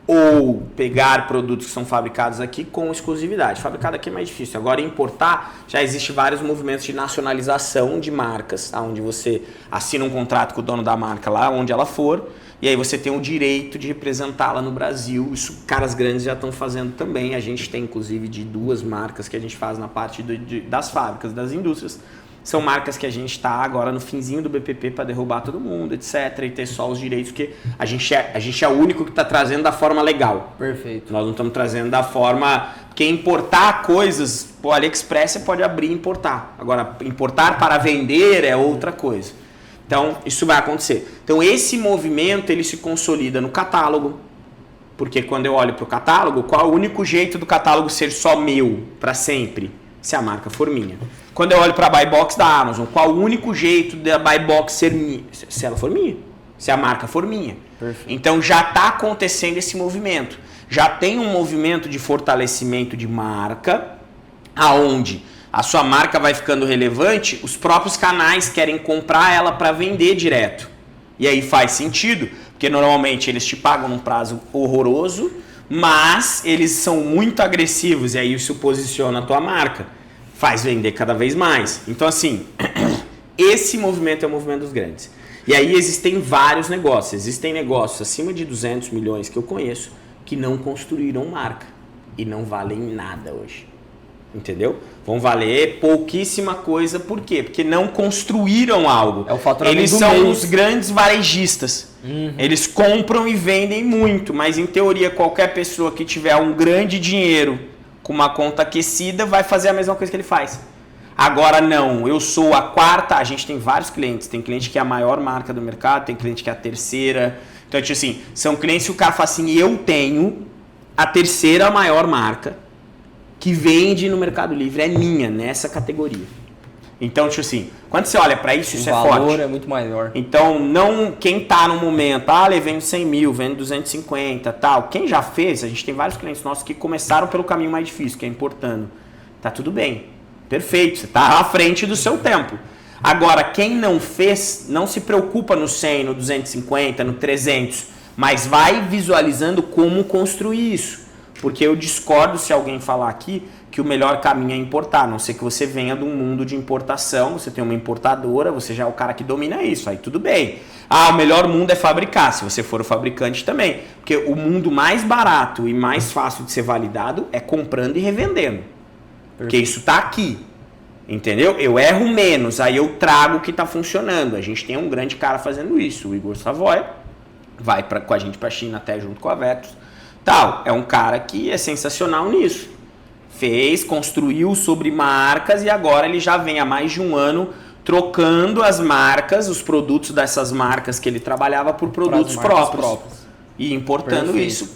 ou pegar produtos que são fabricados aqui com exclusividade. Fabricado aqui é mais difícil. Agora, importar, já existem vários movimentos de nacionalização de marcas, onde você assina um contrato com o dono da marca lá, onde ela for, e aí você tem o direito de representá-la no Brasil. Isso caras grandes já estão fazendo também. A gente tem, inclusive, de 2 marcas que a gente faz na parte das fábricas, das indústrias. São marcas que a gente está agora no finzinho do BPP para derrubar todo mundo, etc. E ter só os direitos, porque a gente é o único que está trazendo da forma legal. Perfeito. Nós não estamos trazendo da forma... Porque importar coisas, o AliExpress você pode abrir e importar. Agora, importar para vender é outra coisa. Então, isso vai acontecer. Então, esse movimento, ele se consolida no catálogo. Porque quando eu olho para o catálogo, qual é o único jeito do catálogo ser só meu, para sempre? Se a marca for minha. Quando eu olho para a Buy Box da Amazon, qual o único jeito da Buy Box ser minha? Se ela for minha. Se a marca for minha. Perfeito. Então, já está acontecendo esse movimento. Já tem um movimento de fortalecimento de marca, aonde a sua marca vai ficando relevante, os próprios canais querem comprar ela para vender direto. E aí faz sentido, porque normalmente eles te pagam num prazo horroroso, mas eles são muito agressivos e aí isso posiciona a tua marca. Faz vender cada vez mais. Então assim, esse movimento é o movimento dos grandes. E aí existem vários negócios. Existem negócios acima de 200 milhões que eu conheço que não construíram marca e não valem nada hoje. Entendeu? Vão valer pouquíssima coisa. Por quê? Porque não construíram algo. É o faturamento Eles do são mês. os grandes varejistas. Eles compram e vendem muito, mas em teoria qualquer pessoa que tiver um grande dinheiro com uma conta aquecida vai fazer a mesma coisa que ele faz. Agora não, eu sou a quarta, a gente tem vários clientes, tem cliente que é a maior marca do mercado, tem cliente que é a terceira. Então, tipo assim, são clientes que o cara fala assim, eu tenho a terceira maior marca que vende no Mercado Livre, é minha, nessa categoria. Então, tipo assim, quando você olha para isso, isso é forte. O valor é muito maior. Então, não quem tá no momento, ele vende 100 mil, vende 250, tal. Quem já fez, a gente tem vários clientes nossos que começaram pelo caminho mais difícil, que é importando. Tá tudo bem, perfeito, você tá à frente do seu tempo. Agora, quem não fez, não se preocupa no 100, no 250, no 300, mas vai visualizando como construir isso. Porque eu discordo se alguém falar aqui que o melhor caminho é importar, a não ser que você venha de um mundo de importação, você tem uma importadora, você já é o cara que domina isso, aí tudo bem. O melhor mundo é fabricar, se você for o fabricante também. Porque o mundo mais barato e mais fácil de ser validado é comprando e revendendo. Porque isso tá aqui, entendeu? Eu erro menos, aí eu trago o que tá funcionando. A gente tem um grande cara fazendo isso, o Igor Savoy, vai com a gente pra China até junto com a Vetus. É um cara que é sensacional nisso. Construiu sobre marcas e agora ele já vem há mais de um ano trocando as marcas, os produtos dessas marcas que ele trabalhava por produtos próprios. E importando Perfeito. isso,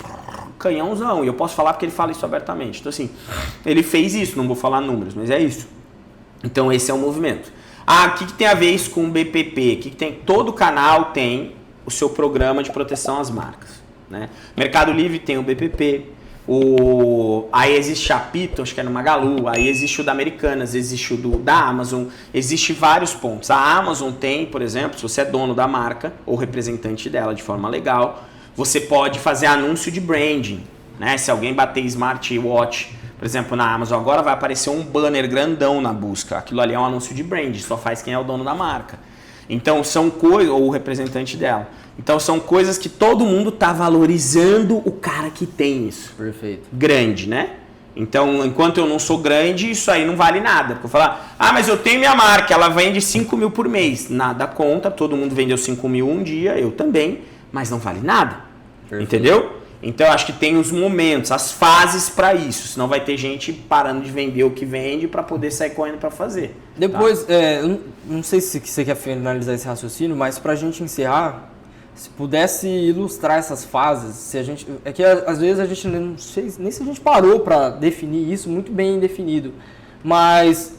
canhãozão. E eu posso falar porque ele fala isso abertamente. Então assim, ele fez isso, não vou falar números, mas é isso. Então esse é o movimento. O que tem a ver isso com o BPP? O que tem? Todo canal tem o seu programa de proteção às marcas. Né? Mercado Livre tem o BPP, aí existe a Pito, acho que é no Magalu, aí existe o da Americanas, existe o da Amazon, existe vários pontos. A Amazon tem, por exemplo, se você é dono da marca ou representante dela de forma legal, você pode fazer anúncio de branding. Né? Se alguém bater smartwatch, por exemplo, na Amazon, agora vai aparecer um banner grandão na busca. Aquilo ali é um anúncio de branding, só faz quem é o dono da marca. Então são coisas, ou o representante dela. Então são coisas que todo mundo está valorizando o cara que tem isso. Perfeito. Grande, né? Então, enquanto eu não sou grande, isso aí não vale nada. Porque eu falar, mas eu tenho minha marca, ela vende 5 mil por mês. Nada conta, todo mundo vendeu 5 mil um dia, eu também, mas não vale nada. Perfeito. Entendeu? Então eu acho que tem os momentos, as fases para isso. Senão vai ter gente parando de vender o que vende para poder sair correndo para fazer. Depois, não sei se você quer finalizar esse raciocínio, mas para a gente encerrar, se pudesse ilustrar essas fases, se a gente, é que às vezes a gente não sei nem se a gente parou para definir isso muito bem definido, mas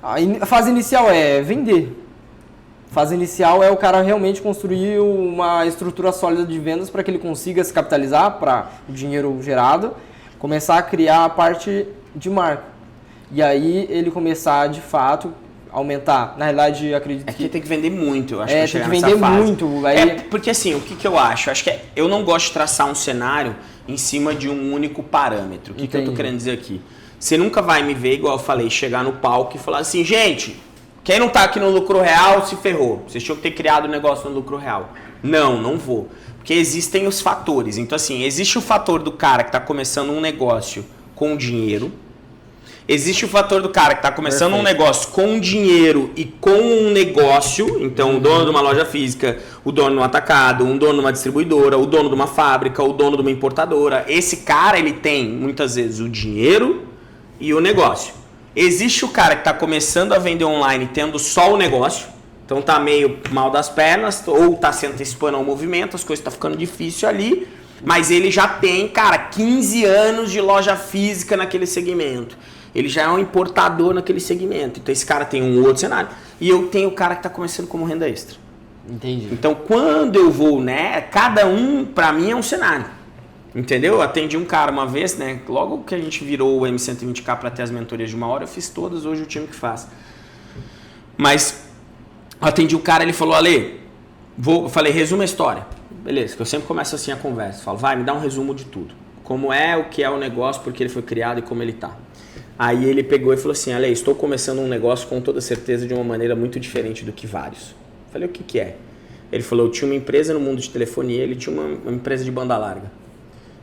a fase inicial é vender. A fase inicial é o cara realmente construir uma estrutura sólida de vendas para que ele consiga se capitalizar para o dinheiro gerado, começar a criar a parte de marca. E aí ele começar de fato aumentar. Na realidade, acredito que tem que vender muito, eu acho que tem que vender muito. Aí... porque assim, o que eu acho? Acho que eu não gosto de traçar um cenário em cima de um único parâmetro. O que eu tô querendo dizer aqui? Você nunca vai me ver, igual eu falei, chegar no palco e falar assim, gente, quem não tá aqui no lucro real se ferrou. Vocês tinham que ter criado o negócio no lucro real. Não vou. Porque existem os fatores. Então assim, existe o fator do cara que tá começando um negócio com dinheiro. Existe o fator do cara que está começando um negócio com dinheiro e com um negócio, então o dono de uma loja física, o dono de um atacado, um dono de uma distribuidora, o dono de uma fábrica, o dono de uma importadora. Esse cara, ele tem muitas vezes o dinheiro e o negócio. Existe o cara que está começando a vender online tendo só o negócio, então tá meio mal das pernas ou está se antecipando ao movimento, as coisas estão ficando difícil ali, mas ele já tem, cara, 15 anos de loja física naquele segmento. Ele já é um importador naquele segmento. Então esse cara tem um outro cenário. E eu tenho o cara que está começando como renda extra. Entendi. Então quando eu vou, né? Cada um, para mim, é um cenário. Entendeu? Eu atendi um cara uma vez, né? Logo que a gente virou o M120K para ter as mentorias de uma hora, eu fiz todas, hoje o time que faz. Mas eu atendi o cara, ele falou, Ale, eu falei, resuma a história. Beleza, que eu sempre começo assim a conversa. Falo, vai, me dá um resumo de tudo. Como é, o que é o negócio, porque ele foi criado e como ele tá. Aí ele pegou e falou assim, Ale, estou começando um negócio com toda certeza de uma maneira muito diferente do que vários. Falei, o que é? Ele falou, eu tinha uma empresa no mundo de telefonia, ele tinha uma empresa de banda larga.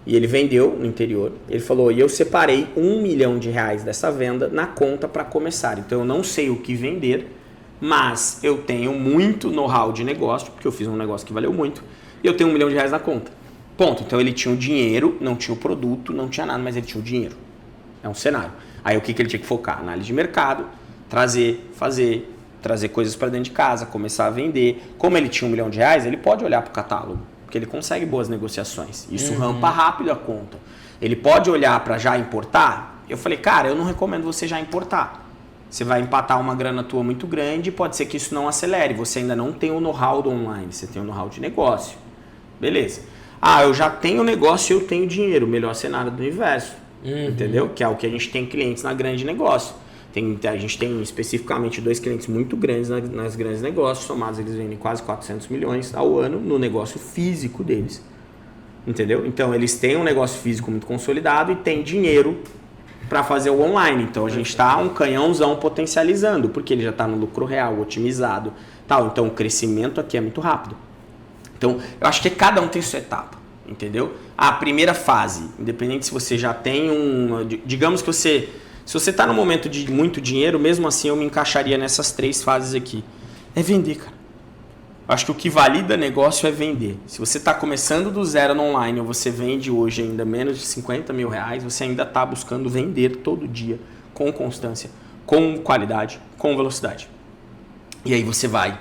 E ele vendeu no interior. Ele falou, e eu separei R$1 milhão dessa venda na conta para começar. Então eu não sei o que vender, mas eu tenho muito know-how de negócio, porque eu fiz um negócio que valeu muito, e eu tenho R$1 milhão na conta. Ponto. Então ele tinha o dinheiro, não tinha o produto, não tinha nada, mas ele tinha o dinheiro. É um cenário. Aí o que ele tinha que focar? Análise de mercado, trazer coisas para dentro de casa, começar a vender. Como ele tinha R$1 milhão, ele pode olhar para o catálogo, porque ele consegue boas negociações. Isso rampa rápido a conta. Ele pode olhar para já importar. Eu falei, cara, eu não recomendo você já importar. Você vai empatar uma grana tua muito grande, pode ser que isso não acelere. Você ainda não tem o know-how do online, você tem o know-how de negócio. Beleza. Eu já tenho negócio e eu tenho dinheiro. Melhor cenário do universo. Entendeu? Que é o que a gente tem clientes na grande negócio. A gente tem especificamente 2 clientes muito grandes nas grandes negócios. Somados eles vendem quase 400 milhões ao ano no negócio físico deles. Entendeu? Então eles têm um negócio físico muito consolidado e têm dinheiro para fazer o online. Então a gente está um canhãozão potencializando, porque ele já está no lucro real, otimizado, tal. Então o crescimento aqui é muito rápido. Então eu acho que cada um tem sua etapa, entendeu? A primeira fase, independente se você já tem digamos que se você está no momento de muito dinheiro, mesmo assim eu me encaixaria nessas 3 fases aqui. É vender, cara. Acho que o que valida negócio é vender. Se você está começando do zero no online ou você vende hoje ainda menos de R$50 mil, você ainda está buscando vender todo dia, com constância, com qualidade, com velocidade. E aí você vai.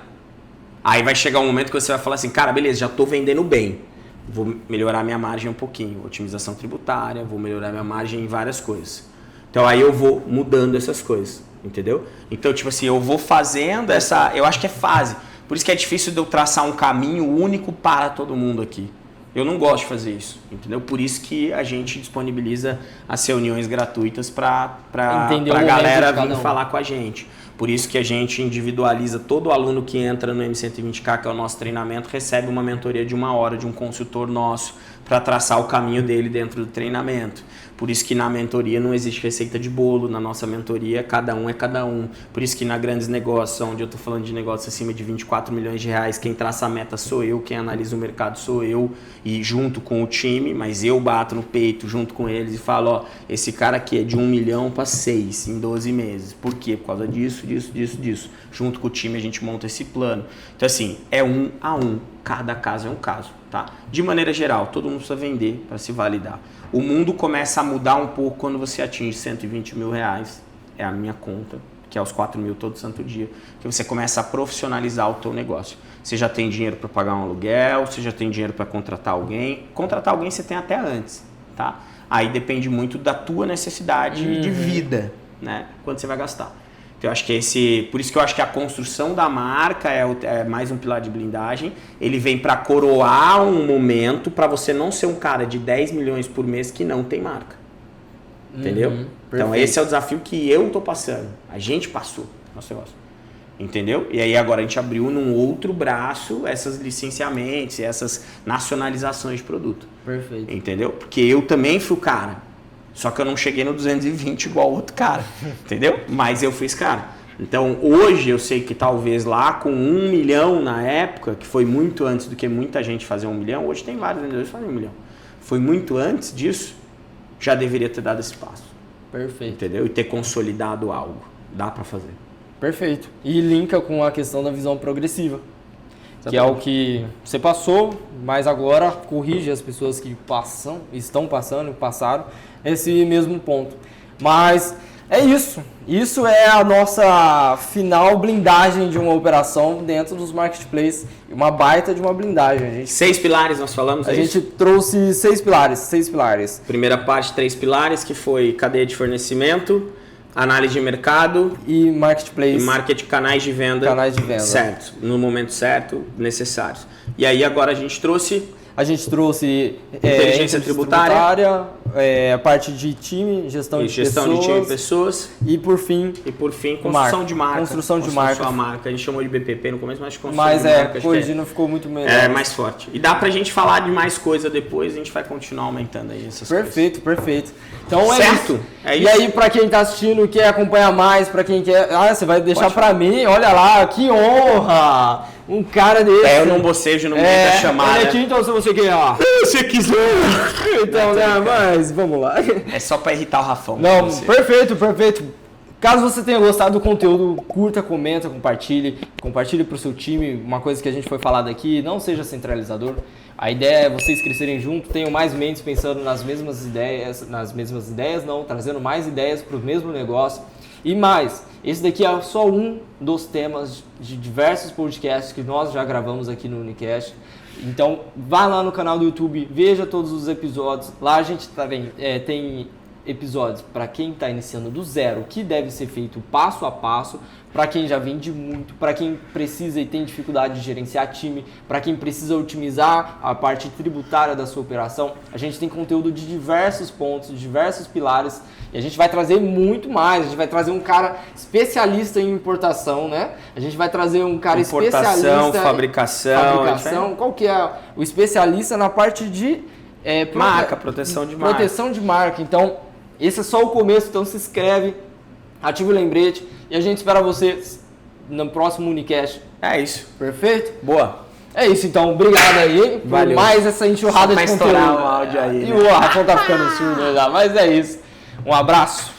Aí vai chegar um momento que você vai falar assim, cara, beleza, já estou vendendo bem. Vou melhorar minha margem um pouquinho, otimização tributária, vou melhorar minha margem em várias coisas. Então aí eu vou mudando essas coisas, entendeu? Então tipo assim, eu vou fazendo eu acho que é fase. Por isso que é difícil de eu traçar um caminho único para todo mundo aqui. Eu não gosto de fazer isso, entendeu? Por isso que a gente disponibiliza as reuniões gratuitas para a galera vir falar com a gente. Por isso que a gente individualiza todo aluno que entra no M120K, que é o nosso treinamento, recebe uma mentoria de 1 hora de um consultor nosso para traçar o caminho dele dentro do treinamento. Por isso que na mentoria não existe receita de bolo, na nossa mentoria cada um é cada um. Por isso que na Grandes Negócios, onde eu estou falando de negócios acima de R$24 milhões, quem traça a meta sou eu, quem analisa o mercado sou eu, e junto com o time, mas eu bato no peito junto com eles e falo, ó, esse cara aqui é de 1 milhão para 6 em 12 meses. Por quê? Por causa disso. Junto com o time a gente monta esse plano. Então assim, é 1 a 1, cada caso é um caso, tá? De maneira geral, todo mundo precisa vender para se validar. O mundo começa a mudar um pouco quando você atinge R$120 mil, é a minha conta, que é os 4 mil todo santo dia, que você começa a profissionalizar o teu negócio. Você já tem dinheiro para pagar um aluguel, você já tem dinheiro para contratar alguém. Contratar alguém você tem até antes, tá? Aí depende muito da tua necessidade de vida, né? Quanto você vai gastar. Então, eu acho que por isso que eu acho que a construção da marca é mais um pilar de blindagem. Ele vem para coroar um momento para você não ser um cara de 10 milhões por mês que não tem marca. Entendeu? Então, esse é o desafio que eu tô passando. A gente passou nosso negócio. Entendeu? E aí agora a gente abriu num outro braço esses licenciamentos, essas nacionalizações de produto. Perfeito. Entendeu? Porque eu também fui o cara. Só que eu não cheguei no 220 igual o outro cara, entendeu? Mas eu fiz cara. Então hoje eu sei que talvez lá com 1 milhão na época, que foi muito antes do que muita gente fazer 1 milhão, hoje tem vários vendedores que fazem 1 milhão. Foi muito antes disso, já deveria ter dado esse passo. Perfeito. Entendeu? E ter consolidado algo. Dá para fazer. Perfeito. E linka com a questão da visão progressiva. Que é o que você passou, mas agora corrige as pessoas que passaram esse mesmo ponto. Mas é isso. Isso é a nossa final blindagem de uma operação dentro dos marketplaces. Uma baita de uma blindagem. 6 pilares nós falamos? A gente trouxe 6 pilares. Primeira parte, 3 pilares, que foi cadeia de fornecimento, análise de mercado e marketplace. E marketing, canais de venda. Certo, no momento certo, necessários. E aí agora a gente trouxe inteligência tributária, a parte de time, gestão de time e pessoas. E por fim, construção de marca. Construção de marca. A gente chamou de BPP no começo, mas construção de marca. Mas corrigindo ficou muito melhor. É mais forte. E dá pra gente falar de mais coisa depois, a gente vai continuar aumentando aí essas coisas. Perfeito. Então certo? É isso. E aí, pra quem tá assistindo, quer acompanhar mais, pra quem quer... você vai deixar pra mim, olha lá, que honra! um cara desse. Eu não bocejo no meio da chamada. Olha aqui, então, se você quer, ó. Se quiser. Então, né, mas vamos lá. É só pra irritar o Rafão. Não, perfeito. Caso você tenha gostado do conteúdo, curta, comenta, compartilhe pro seu time. Uma coisa que a gente foi falado aqui, não seja centralizador. A ideia é vocês crescerem junto, tenham mais mentes pensando nas mesmas ideias, trazendo mais ideias para o mesmo negócio. E mais, esse daqui é só um dos temas de diversos podcasts que nós já gravamos aqui no Unicast. Então, vá lá no canal do YouTube, veja todos os episódios. Lá a gente tem episódios para quem está iniciando do zero, o que deve ser feito passo a passo, para quem já vende muito, para quem precisa e tem dificuldade de gerenciar time, para quem precisa otimizar a parte tributária da sua operação. A gente tem conteúdo de diversos pontos, de diversos pilares, e a gente vai trazer muito mais. A gente vai trazer um cara especialista em importação, né? A gente vai trazer um cara especialista fabricação. Qual que é o especialista na parte de marca, proteção de marca. Proteção de marca. Então, esse é só o começo, então se inscreve, ativa o lembrete e a gente espera vocês no próximo Unicast. É isso. Perfeito? Boa. É isso, então. Obrigado aí por mais essa enxurrada de conteúdo. Estourar o áudio aí, E o Rafão tá ficando surdo já, mas é isso. Um abraço.